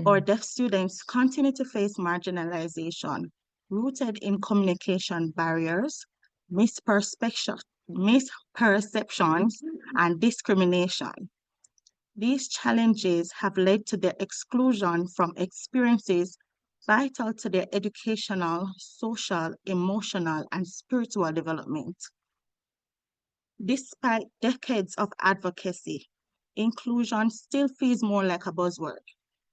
Our deaf students continue to face marginalization rooted in communication barriers, misperceptions, and discrimination. These challenges have led to their exclusion from experiences vital to their educational, social, emotional, and spiritual development. Despite decades of advocacy, inclusion still feels more like a buzzword,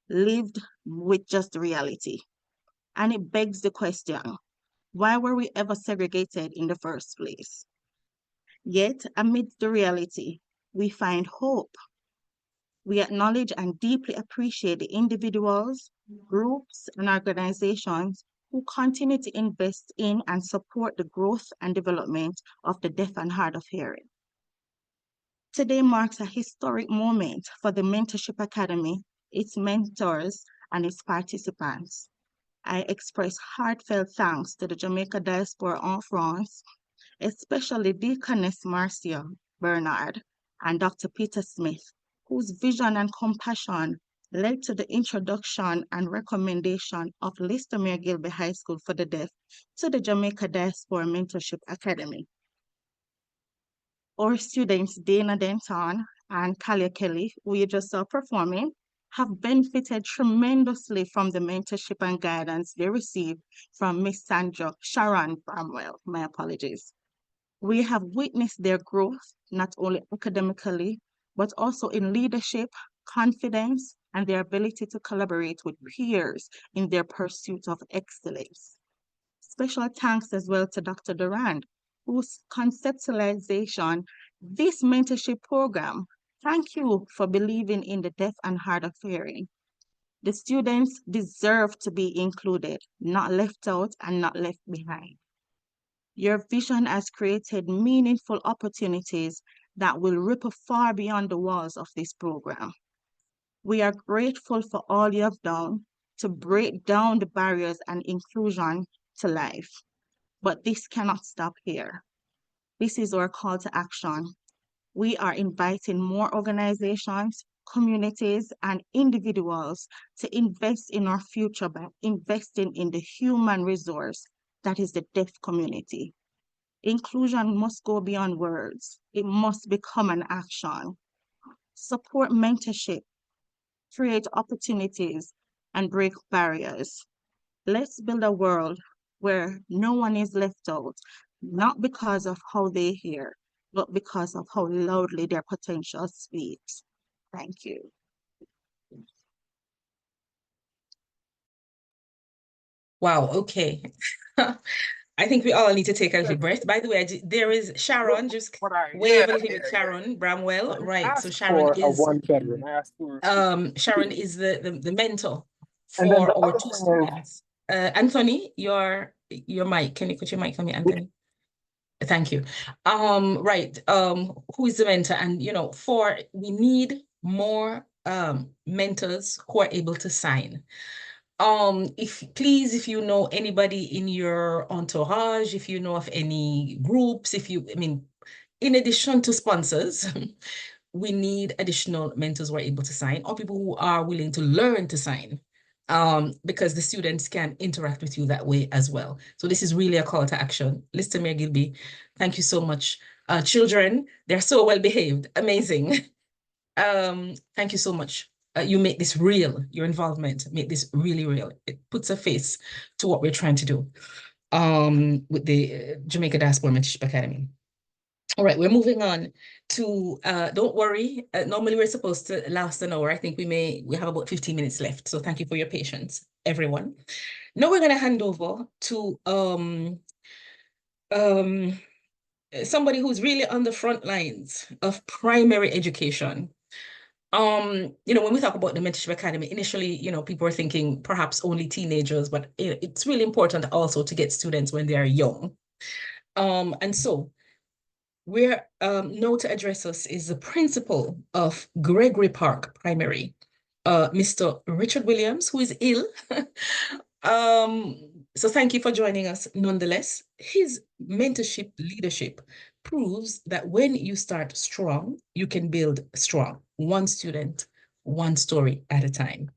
lived with just reality. And it begs the question, why were we ever segregated in the first place? Yet, amidst the reality, we find hope. We acknowledge and deeply appreciate the individuals, groups, and organizations who continue to invest in and support the growth and development of the deaf and hard of hearing. Today marks a historic moment for the Mentorship Academy its mentors, and its participants. I express heartfelt thanks to the Jamaica Diaspora en France, especially Deaconess Marcia Bernard and Dr. Peter Smith, whose vision and compassion led to the introduction and recommendation of Listomere Gilbey High School for the Deaf to the Jamaica Diaspora Mentorship Academy. Our students Dana Denton and Kalia Kelly, who you just saw performing, have benefited tremendously from the mentorship and guidance they received from Miss Sandra Sharon Bramwell. My apologies. We have witnessed their growth, not only academically, but also in leadership, confidence, and their ability to collaborate with peers in their pursuit of excellence. Special thanks as well to Dr. Durand, whose conceptualization this mentorship program. Thank you for believing in the deaf and hard of hearing. The students deserve to be included, not left out and not left behind. Your vision has created meaningful opportunities that will ripple far beyond the walls of this program. We are grateful for all you have done to break down the barriers and inclusion to life. But this cannot stop here. This is our call to action. We are inviting more organizations, communities, and individuals to invest in our future by investing in the human resource that is the deaf community. Inclusion must go beyond words. It must become an action. Support mentorship, create opportunities, and break barriers. Let's build a world where no one is left out, not because of how they hear, but because of how loudly their potential speaks. Thank you. Wow, okay. I think we all need to take a little breath. By the way, there is Sharon, just wave a little bit, Sharon Bramwell. Right, so Sharon is Sharon is the mentor for our two students. Anthony, your mic. Can you put your mic for me, Anthony? Thank you. Right. Who is the mentor? And we need more mentors who are able to sign. If you know anybody in your entourage, if you know of any groups, in addition to sponsors, we need additional mentors who are able to sign, or people who are willing to learn to sign, because the students can interact with you that way as well. So this is really a call to action. Listomere Gilbey, thank you so much. Children, they're so well behaved, amazing. Thank you so much. You make this real, your involvement, make this really real. It puts a face to what we're trying to do with the Jamaica Diaspora Mentorship Academy. All right, we're moving on to, don't worry, normally we're supposed to last an hour. I think we have about 15 minutes left. So thank you for your patience, everyone. Now we're gonna hand over to somebody who's really on the front lines of primary education. When we talk about the Mentorship Academy, initially, people are thinking perhaps only teenagers, but it's really important also to get students when they are young. And so we're now to address us is the principal of Gregory Park Primary, Mr. Richard Williams, who is ill. So thank you for joining us nonetheless. His mentorship leadership proves that when you start strong, you can build strong, one student, one story at a time.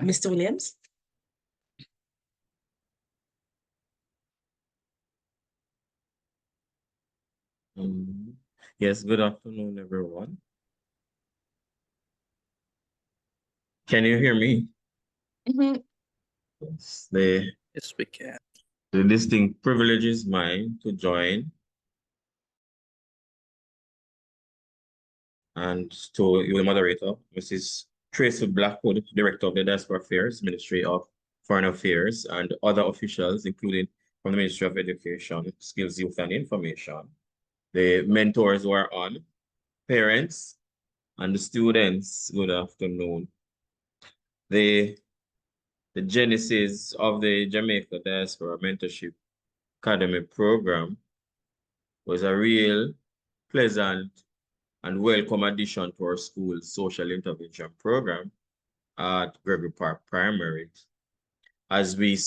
Mr. Williams? Yes, good afternoon, everyone. Can you hear me? Mm-hmm. Yes, we can. The distinct privilege is mine to join and to you, the moderator, Mrs. Tracy Blackwood, Director of the Diaspora Affairs, Ministry of Foreign Affairs, and other officials, including from the Ministry of Education, Skills, Youth, and Information, the mentors who are on, parents, and the students, good afternoon. The genesis of the Jamaica Diaspora Mentorship Academy program was a real pleasant and welcome addition to our school's social intervention program at Gregory Park Primary, as we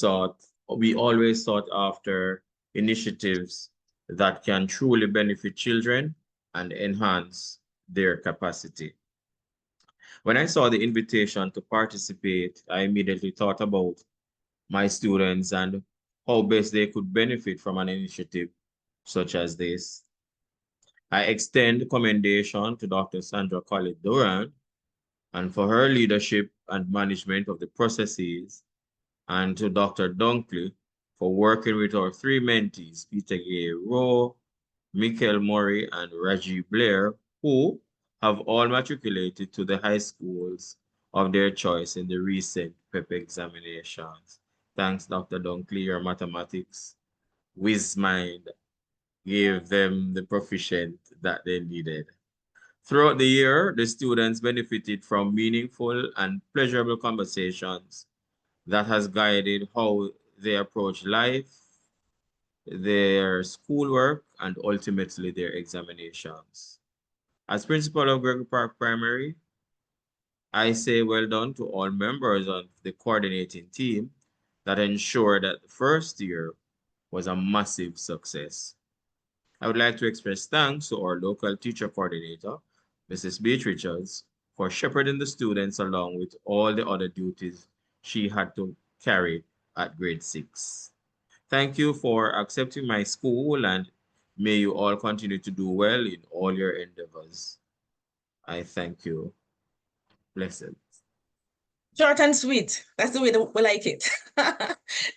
always sought after initiatives that can truly benefit children and enhance their capacity. When I saw the invitation to participate, I immediately thought about my students and how best they could benefit from an initiative such as this. I extend commendation to Dr. Sandra Colley-Durant and for her leadership and management of the processes, and to Dr. Dunkley for working with our three mentees, Peter Gay Rowe, Michael Murray, and Rajiv Blair, who have all matriculated to the high schools of their choice in the recent PEP examinations. Thanks, Dr. Dunkley. Your mathematics whiz mind gave them the proficient that they needed. Throughout the year, the students benefited from meaningful and pleasurable conversations that has guided how they approach life, their schoolwork, and ultimately their examinations. As principal of Gregory Park Primary, I say well done to all members of the coordinating team that ensured that the first year was a massive success. I would like to express thanks to our local teacher coordinator, Mrs. Beach Richards, for shepherding the students along with all the other duties she had to carry at grade 6. Thank you for accepting my school, and may you all continue to do well in all your endeavors. I thank you. Blessed. Short and sweet. That's the way that we like it.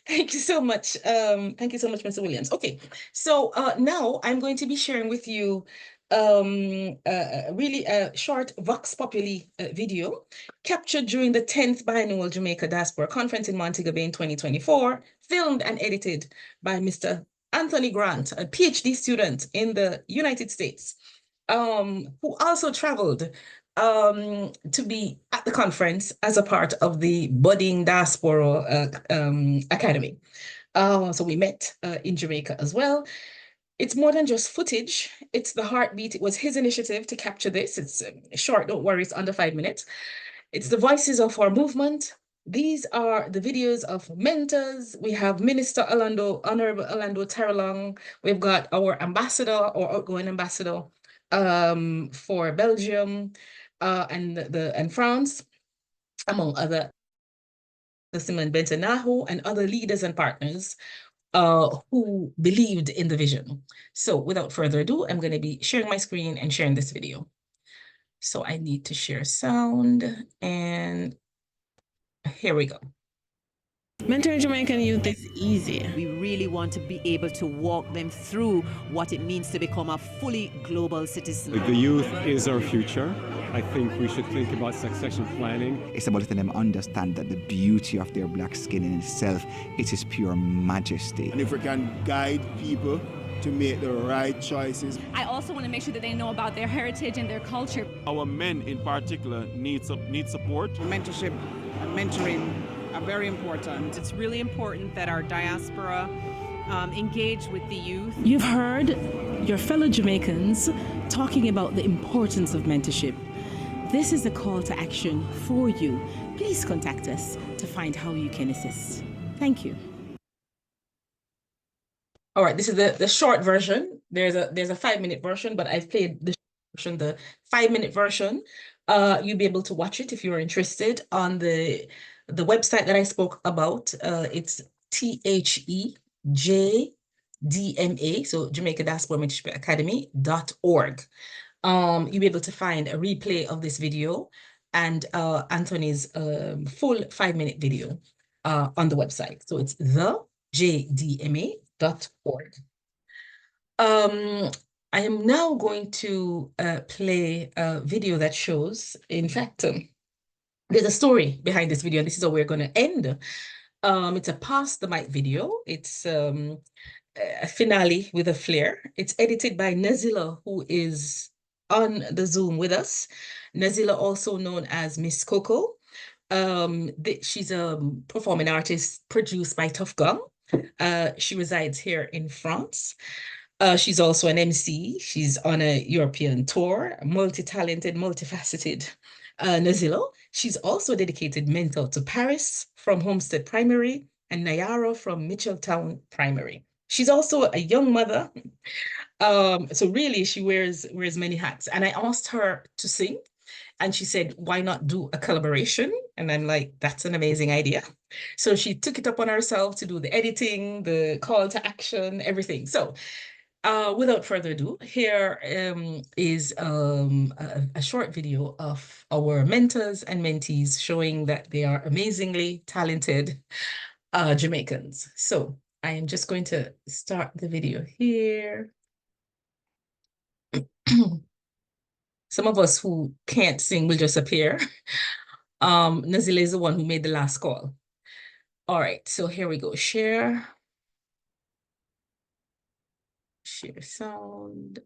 Thank you so much. Thank you so much, Mr. Williams. Okay, so now I'm going to be sharing with you really a short Vox Populi video captured during the 10th Biennial Jamaica Diaspora Conference in Montego Bay in 2024, filmed and edited by Mr. Anthony Grant, a PhD student in the United States, who also traveled to be at the conference as a part of the budding Diaspora Academy. So we met in Jamaica as well. It's more than just footage. It's the heartbeat. It was his initiative to capture this. It's short, don't worry, it's under 5 minutes. It's the voices of our movement. These are the videos of mentors. We have Minister Honourable Alando Terrelonge. We've got our ambassador or outgoing ambassador for Belgium and France, among other, Simon Bentenahu and other leaders and partners who believed in the vision. So without further ado, I'm going to be sharing my screen and sharing this video. So I need to share sound, and here we go. Mentoring Jamaican youth is easy. We really want to be able to walk them through what it means to become a fully global citizen. The youth is our future. I think we should think about succession planning. It's about letting them understand that the beauty of their black skin in itself, it is pure majesty. And if we can guide people to make the right choices. I also want to make sure that they know about their heritage and their culture. Our men in particular need support. Mentorship and mentoring are very important. It's really important that our diaspora engage with the youth. You've heard your fellow Jamaicans talking about the importance of mentorship. This is a call to action for you. Please contact us to find how you can assist. Thank you. All right, this is the short version. There's a 5-minute version, but I've played the version, the 5-minute version. You'll be able to watch it if you're interested on the website that I spoke about. It's JDMA, so Jamaica Diaspora Mentorship Academy.org. You'll be able to find a replay of this video and Anthony's full 5-minute video on the website. So it's the JDMA.org. I am now going to play a video that shows, in fact, there's a story behind this video, and this is how we're going to end. It's a pass the mic video. It's a finale with a flair. It's edited by Nazila, who is on the Zoom with us. Nazila, also known as Miss Coco. She's a performing artist produced by Tough Gum. She resides here in France. She's also an MC. She's on a European tour, multi-talented, multifaceted Nazilo. She's also a dedicated mentor to Paris from Homestead Primary and Nayara from Mitchelltown Primary. She's also a young mother. So really she wears many hats. And I asked her to sing, and she said, why not do a collaboration? And I'm like, that's an amazing idea. So she took it upon herself to do the editing, the call to action, everything. So without further ado, here is a short video of our mentors and mentees showing that they are amazingly talented Jamaicans. So I am just going to start the video here. Some of us who can't sing will just appear. Nazila is the one who made the last call. All right, so here we go. Share sound.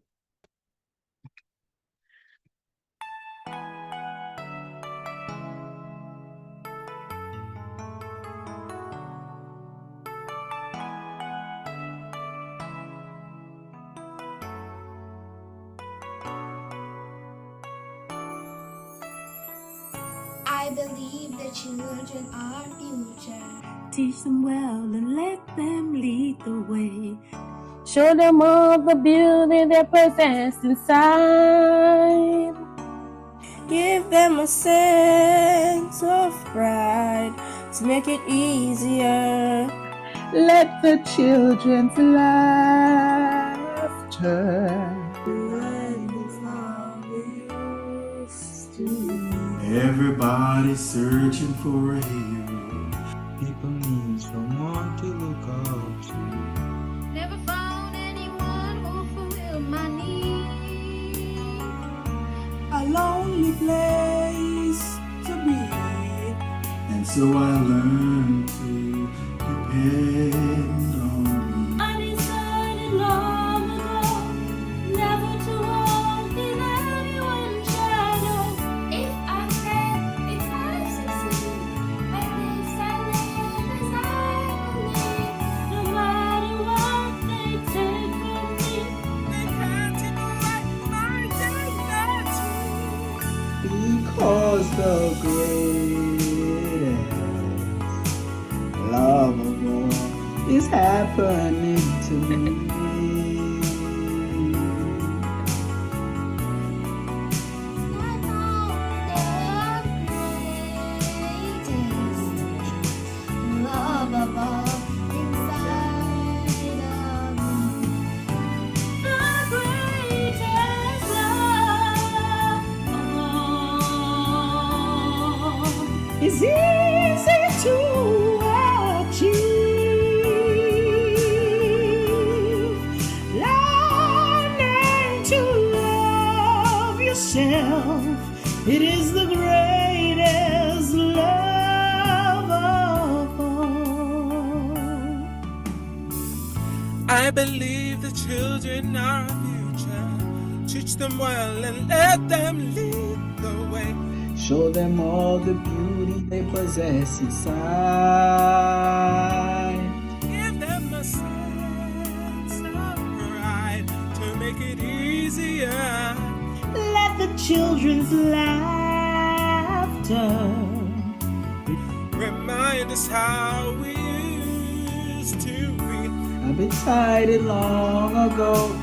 I believe the children are future. Teach them well and let them lead the way. Show them all the beauty they possess inside. Give them a sense of pride to make it easier. Let the children's laughter Everybody's searching for a hero. People need someone to look up to. Never found anyone who fulfill my needs. A lonely place to be. And so I learned to depend on me. I decided long ago never to walk in anyone's shadow. If I fail, if I succeed, at least I live as I believe. No matter what they take from me, They can't take away my dignity. Because the greatest love of all is happening to me. Love of all inside of me. the greatest love It's easy to achieve. Learning to love yourself. It is the greatest love of all. I believe the children are our future. Teach them well and let them lead the way. Show them all the beauty they possess inside. Give them a sense of pride to make it easier. Let the children's laughter Remind us how we used to be. I've decided long ago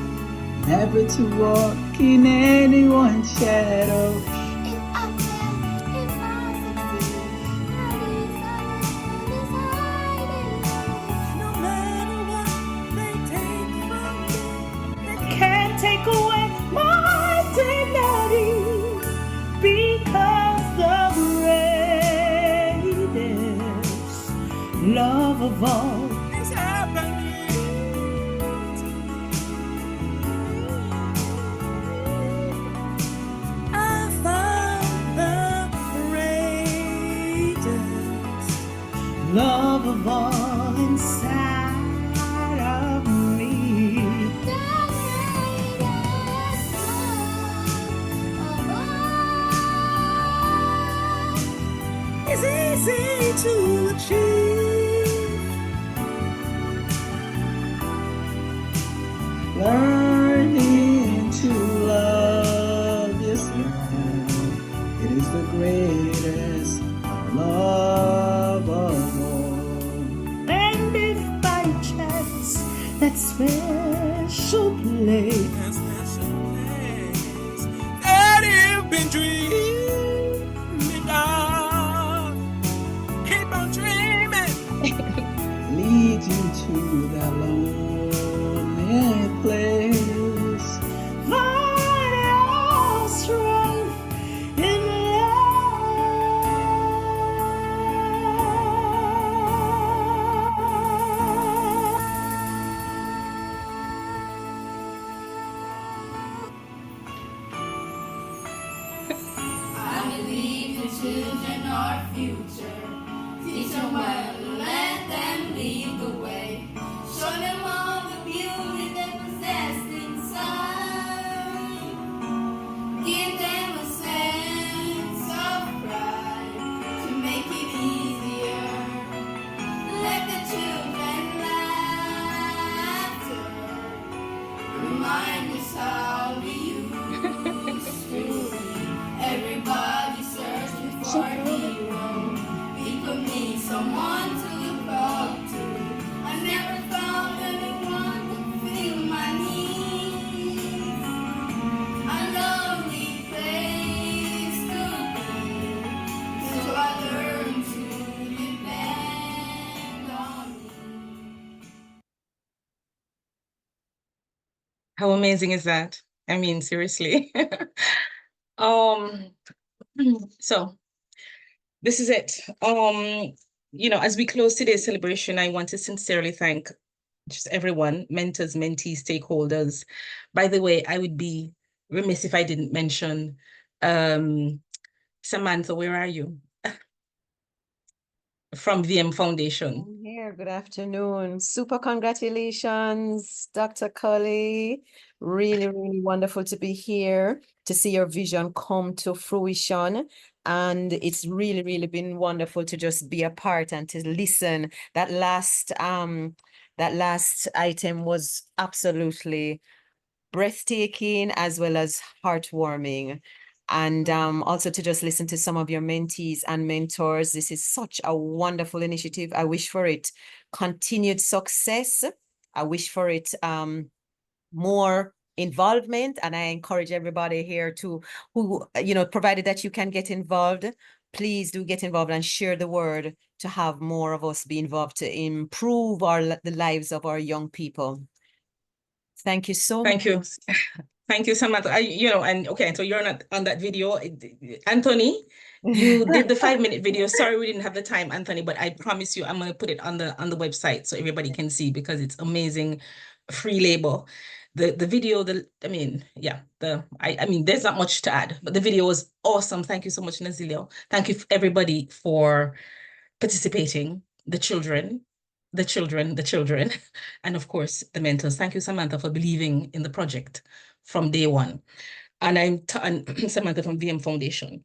never to walk in anyone's shadow. If I fail, if I succeed, at least I live as I believe. No matter what they take from me, they can't take away my dignity. Because the greatest love of all It's happening. I found the greatest love of all inside of me. It's easy to achieve. Learning to love yourself. It is the that special place. That special place that you've been dreaming of. Keep on dreaming. Lead you to that lonely place. Find your strength in I believe the children are future. Teach them well, let them lead the way. Show them all the beauty they possess inside. Give them a sense of pride to make it easier. Let the children laughter remind us how we used to be. Everybody searching for a hero. People need someone to look up to. I never found anyone to fill my needs. A lonely place to be. So I learned to depend on me. How amazing is that? I mean, seriously. So this is it. You know, as we close today's celebration, I want to sincerely thank just everyone, mentors, mentees, stakeholders. By the way, I would be remiss if I didn't mention Samantha, where are you? From VM Foundation. I'm here. Good afternoon. Super congratulations, Dr. Cully. Really, really wonderful to be here to see your vision come to fruition. And it's really, really been wonderful to just be a part and to listen. That last item was absolutely breathtaking as well as heartwarming. And also to just listen to some of your mentees and mentors. This is such a wonderful initiative. I wish for it continued success. I wish for it more involvement. And I encourage everybody here to, who, you know, provided that you can get involved, please do get involved and share the word to have more of us be involved to improve the lives of our young people. Thank you so much. Thank you. Thank you, Samantha. You know, and okay, so you're not on that video. Anthony, you did the 5-minute video. Sorry, we didn't have the time, Anthony, but I promise you I'm gonna put it on the website so everybody can see, because it's amazing, free labor. The video, I mean, there's not much to add, but the video was awesome. Thank you so much, Nazilio. Thank you everybody for participating, the children, and of course, the mentors. Thank you, Samantha, for believing in the project from day one. And I'm Samantha from VM Foundation.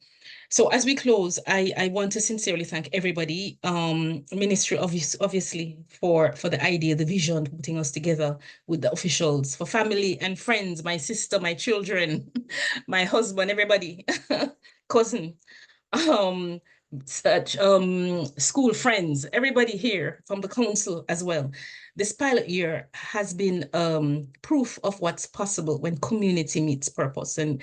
So as we close, I want to sincerely thank everybody, Ministry obviously for the idea, the vision, putting us together with the officials, for family and friends, my sister, my children, my husband, everybody, cousin, school friends, everybody here from the council as well. This pilot year has been proof of what's possible when community meets purpose. And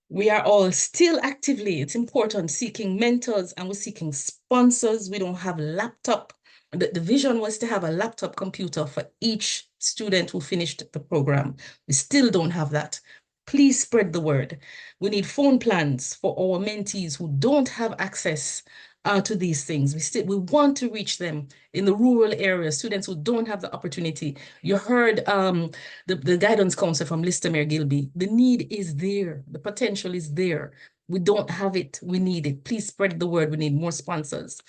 we are all still actively, it's important, seeking mentors, and we're seeking sponsors. We don't have laptop. The vision was to have a laptop computer for each student who finished the program. We still don't have that. Please spread the word. We need phone plans for our mentees who don't have access to these things. We want to reach them in the rural areas, students who don't have the opportunity. You heard the guidance counselor from Listomere Gilby. The need is there. The potential is there. We don't have it. We need it. Please spread the word. We need more sponsors.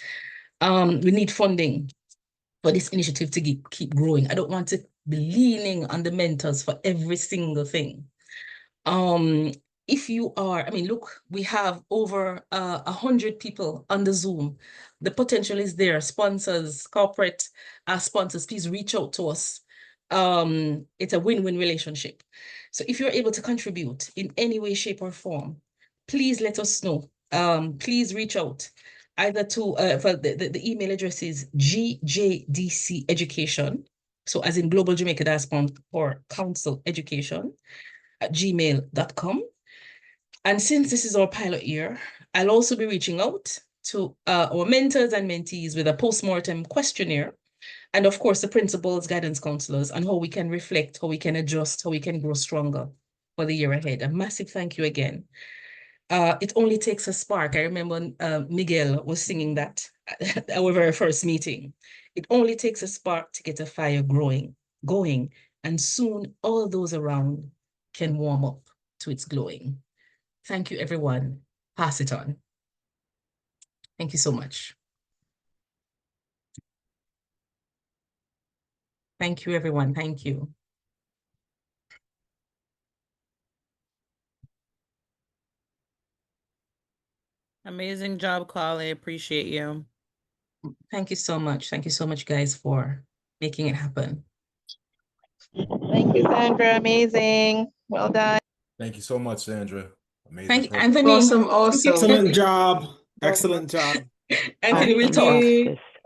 We need funding for this initiative to keep growing. I don't want to be leaning on the mentors for every single thing. If you are, I mean, look, we have over 100 people on the Zoom. The potential is there. Sponsors, corporate sponsors, please reach out to us. It's a win-win relationship. So if you're able to contribute in any way, shape, or form, please let us know. Please reach out either to, the email address is gjdceducation So as in Global Jamaica Diaspora or Council Education at gmail.com. And since this is our pilot year, I'll also be reaching out to our mentors and mentees with a postmortem questionnaire. And of course, the principals, guidance counselors, and how we can reflect, how we can adjust, how we can grow stronger for the year ahead. A massive thank you again. It only takes a spark. I remember Miguel was singing that at our very first meeting. It only takes a spark to get a fire going, and soon all those around can warm up to its glowing. Thank you, everyone. Pass it on. Thank you so much. Thank you, everyone. Thank you. Amazing job, Carly. Appreciate you. Thank you so much. Thank you so much, guys, for making it happen. Thank you, Sandra. Amazing. Well done. Thank you so much, Sandra. Amazing. Thank you, program. Anthony. Awesome, awesome. Excellent job. Excellent job. Anthony, we'll talk.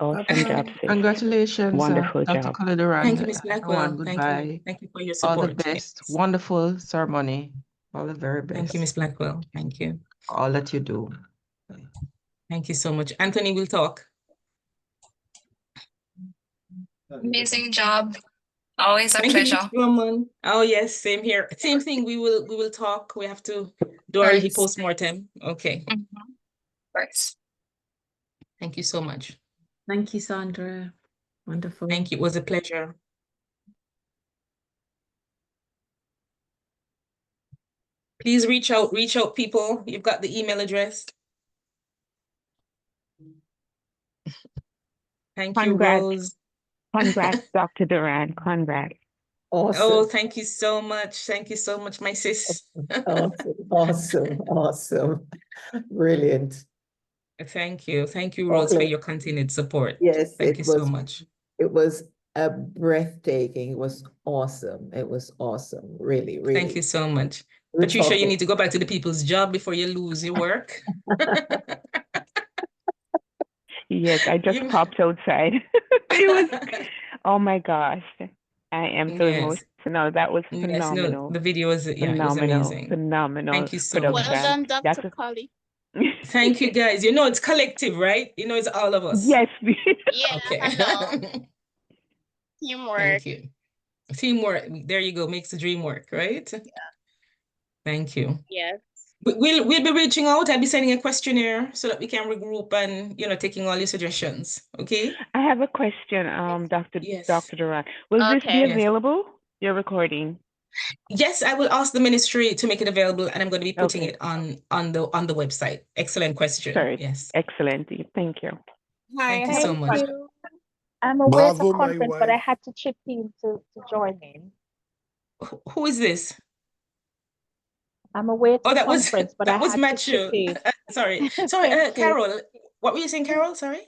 Awesome job, sis. Congratulations, Wonderful Dr. job. Kaliduran. Thank you, Ms. Blackwell. Everyone, Thank you. goodbye. Thank you for your All support. the best. Yes. Wonderful ceremony. All the very best. Thank you, Ms. Blackwell. Thank you. All that you do. Thank you so much. Anthony, we'll talk. Amazing job. Always a Thank pleasure. you, Ms. Drummond. Oh yes, same here. Same thing. We will talk. We have to do our Right. postmortem. Okay. Right. Thank you so much. Thank you, Sandra. Wonderful. Thank you. It was a pleasure. Please reach out, people. You've got the email address. Thank Congrats. you, Rose. Congrats, Dr. Duran. Congrats. Awesome. Oh, thank you so much. Thank you so much, my sis. Awesome. Brilliant. Thank you. Thank you, Rose, for your continued support. Yes, Thank you so much. It was breathtaking. It was awesome. It was awesome. Really, really. Thank you so much. We're Patricia, you talking. need to go back to the people's job before you lose your work. Yes, I just popped outside. It was, oh my gosh. I am so Yes. emotional. That was Yes, phenomenal. no, the video was, yeah, it was amazing. Phenomenal. Thank you so production. much. Well done, That's Dr. Colley. Thank you, guys. You know, it's collective, right? You know, it's all of us. Yes. Yeah, Okay. I know. Teamwork. Thank you. Teamwork. There you go. Makes the dream work, right? Yeah. Thank you. Yes. We'll be reaching out. I'll be sending a questionnaire so that we can regroup and, taking all your suggestions. Okay. I have a question, Dr. Duran. Will this be Okay. available? Your recording? Yes, I will ask the ministry to make it available, and I'm going to be putting it on the website. Excellent question. Sorry. Yes. Excellent. Thank you. Thank you so much. I'm away at a Bravo, my conference, but I wife. had to chip in to join in. Who is this? I'm away at Oh, a that was conference, but I had to Matthew. chip in. Sorry, Thank you. Carol. What were you saying, Carol? Sorry.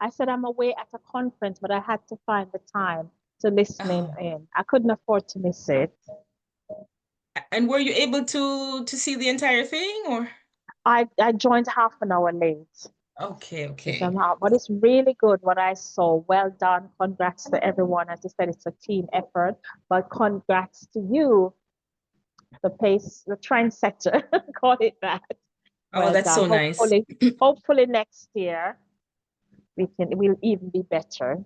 I said I'm away at a conference, but I had to find the time to listen in. I couldn't afford to miss it. And were you able to see the entire thing, or? I joined half an hour late. Okay. Somehow, but it's really good what I saw. Well done. Congrats to everyone. As I said, it's a team effort, but congrats to you, the trendsetter, call it that. Oh, that's so nice. Hopefully next year we'll even be better.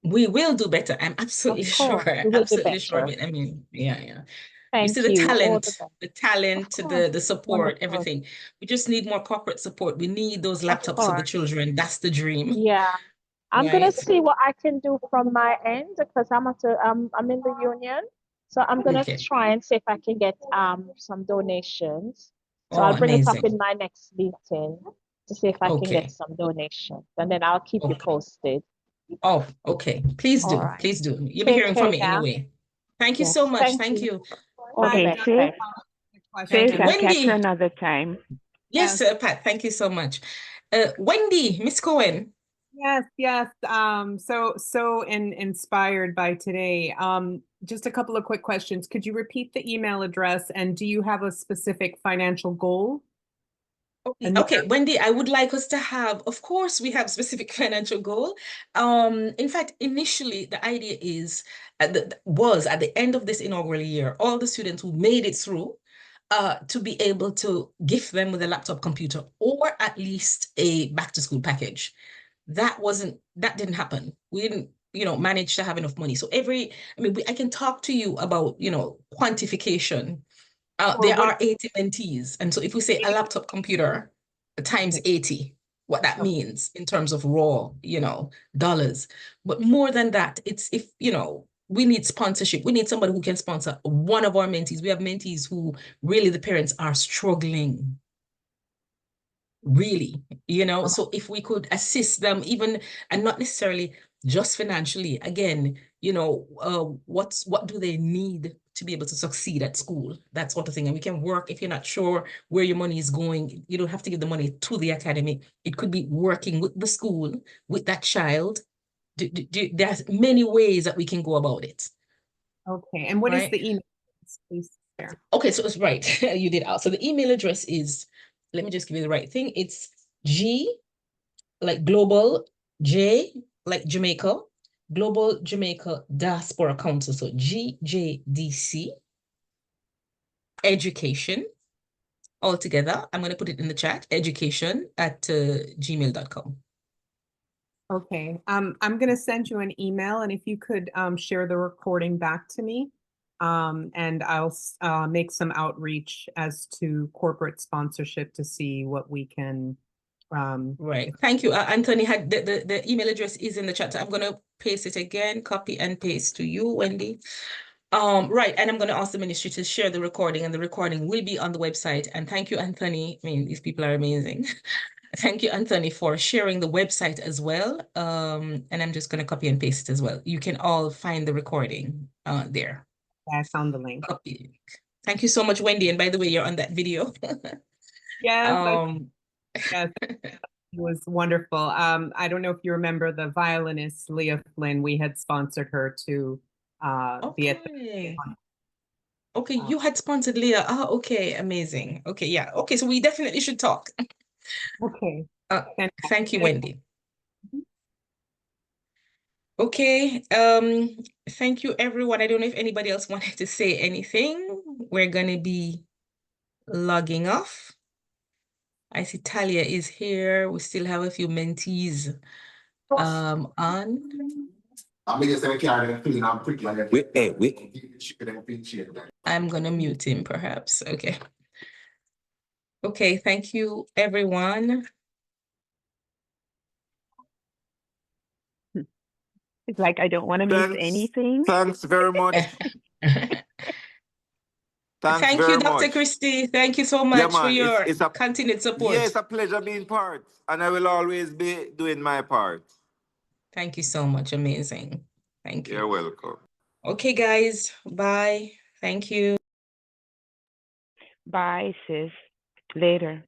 We will do better. I'm absolutely sure. We will Absolutely be sure. better. I mean, yeah. Thank You see the you. All talent, the the best. support, Wonderful. everything. We just need more corporate support. We need those Of laptops for the course. children. That's the dream. Yeah. I'm gonna Right? see what I can do from my end because I'm in the union. So I'm gonna Okay. try and see if I can get some donations. So Oh, I'll bring it up amazing. in my next meeting to see if I can Okay. get some donations. And then I'll keep you posted. Oh, okay. Please do. All right. Please do. You'll be Take hearing from care me now. anyway. Thank you Yes, so much. thank Thank you. you. All the Okay, best. sis. Thank Sis, you. I'll catch Wendy. you another time. Yes, Pat. Thank you so much. Wendy, Miss Cohen. Yes. So inspired by today. Just a couple of quick questions. Could you repeat the email address and do you have a specific financial goal? Okay, Wendy, I would like us to have, of course, we have specific financial goal. In fact, initially, the idea is, was at the end of this inaugural year, all the students who made it through, to be able to gift them with a laptop computer or at least a back to school package. That didn't happen. We didn't, manage to have enough money. So I can talk to you about, quantification. There are 80 mentees. And so if we say a laptop computer times 80, what that means in terms of raw, dollars. But more than that, it's if, we need sponsorship. We need somebody who can sponsor one of our mentees. We have mentees who really the parents are struggling. Really, so if we could assist them even, and not necessarily just financially, again, what do they need to be able to succeed at school, that sort of thing. And we can work, if you're not sure where your money is going, you don't have to give the money to the academy. It could be working with the school, with that child. There's many ways that we can go about it. Okay, and what is Right? the email, please share? Okay, so it's right. You did out. So the email address is, let me just give you the right thing. It's G, like global, J, like Jamaica, Global Jamaica Diaspora Council. So GJDC, education, all together. I'm going to put it in the chat, education@gmail.com. Okay, I'm going to send you an email, and if you could share the recording back to me, and I'll make some outreach as to corporate sponsorship to see what we can. Right. Thank you. Anthony had the email address is in the chat. So I'm going to paste it again, copy and paste to you, Wendy. Right. And I'm going to ask the ministry to share the recording, and the recording will be on the website. And thank you, Anthony. I mean, these people are amazing. Thank you, Anthony, for sharing the website as well. And I'm just going to copy and paste it as well. You can all find the recording there. I found the link. Copy. Thank you so much, Wendy. And by the way, you're on that video. Yes. Yes, it was wonderful. I don't know if you remember the violinist Leah Flynn. We had sponsored her to be at the. Okay, you had sponsored Leah. Oh, okay, amazing. Okay, yeah. Okay, so we definitely should talk. Okay. Thank you, Wendy. Okay, thank you, everyone. I don't know if anybody else wanted to say anything. We're gonna be logging off. I see Talia is here. We still have a few mentees on. I'm gonna mute him perhaps. Okay. Okay, thank you, everyone. It's like I don't want to miss anything. Thanks very much. Thank you, Dr. Christie. Thank you so much for your continued support. Yeah, it's a pleasure being part, and I will always be doing my part. Thank you so much. Amazing. Thank you. You're welcome. Okay, guys. Bye. Thank you. Bye, sis. Later.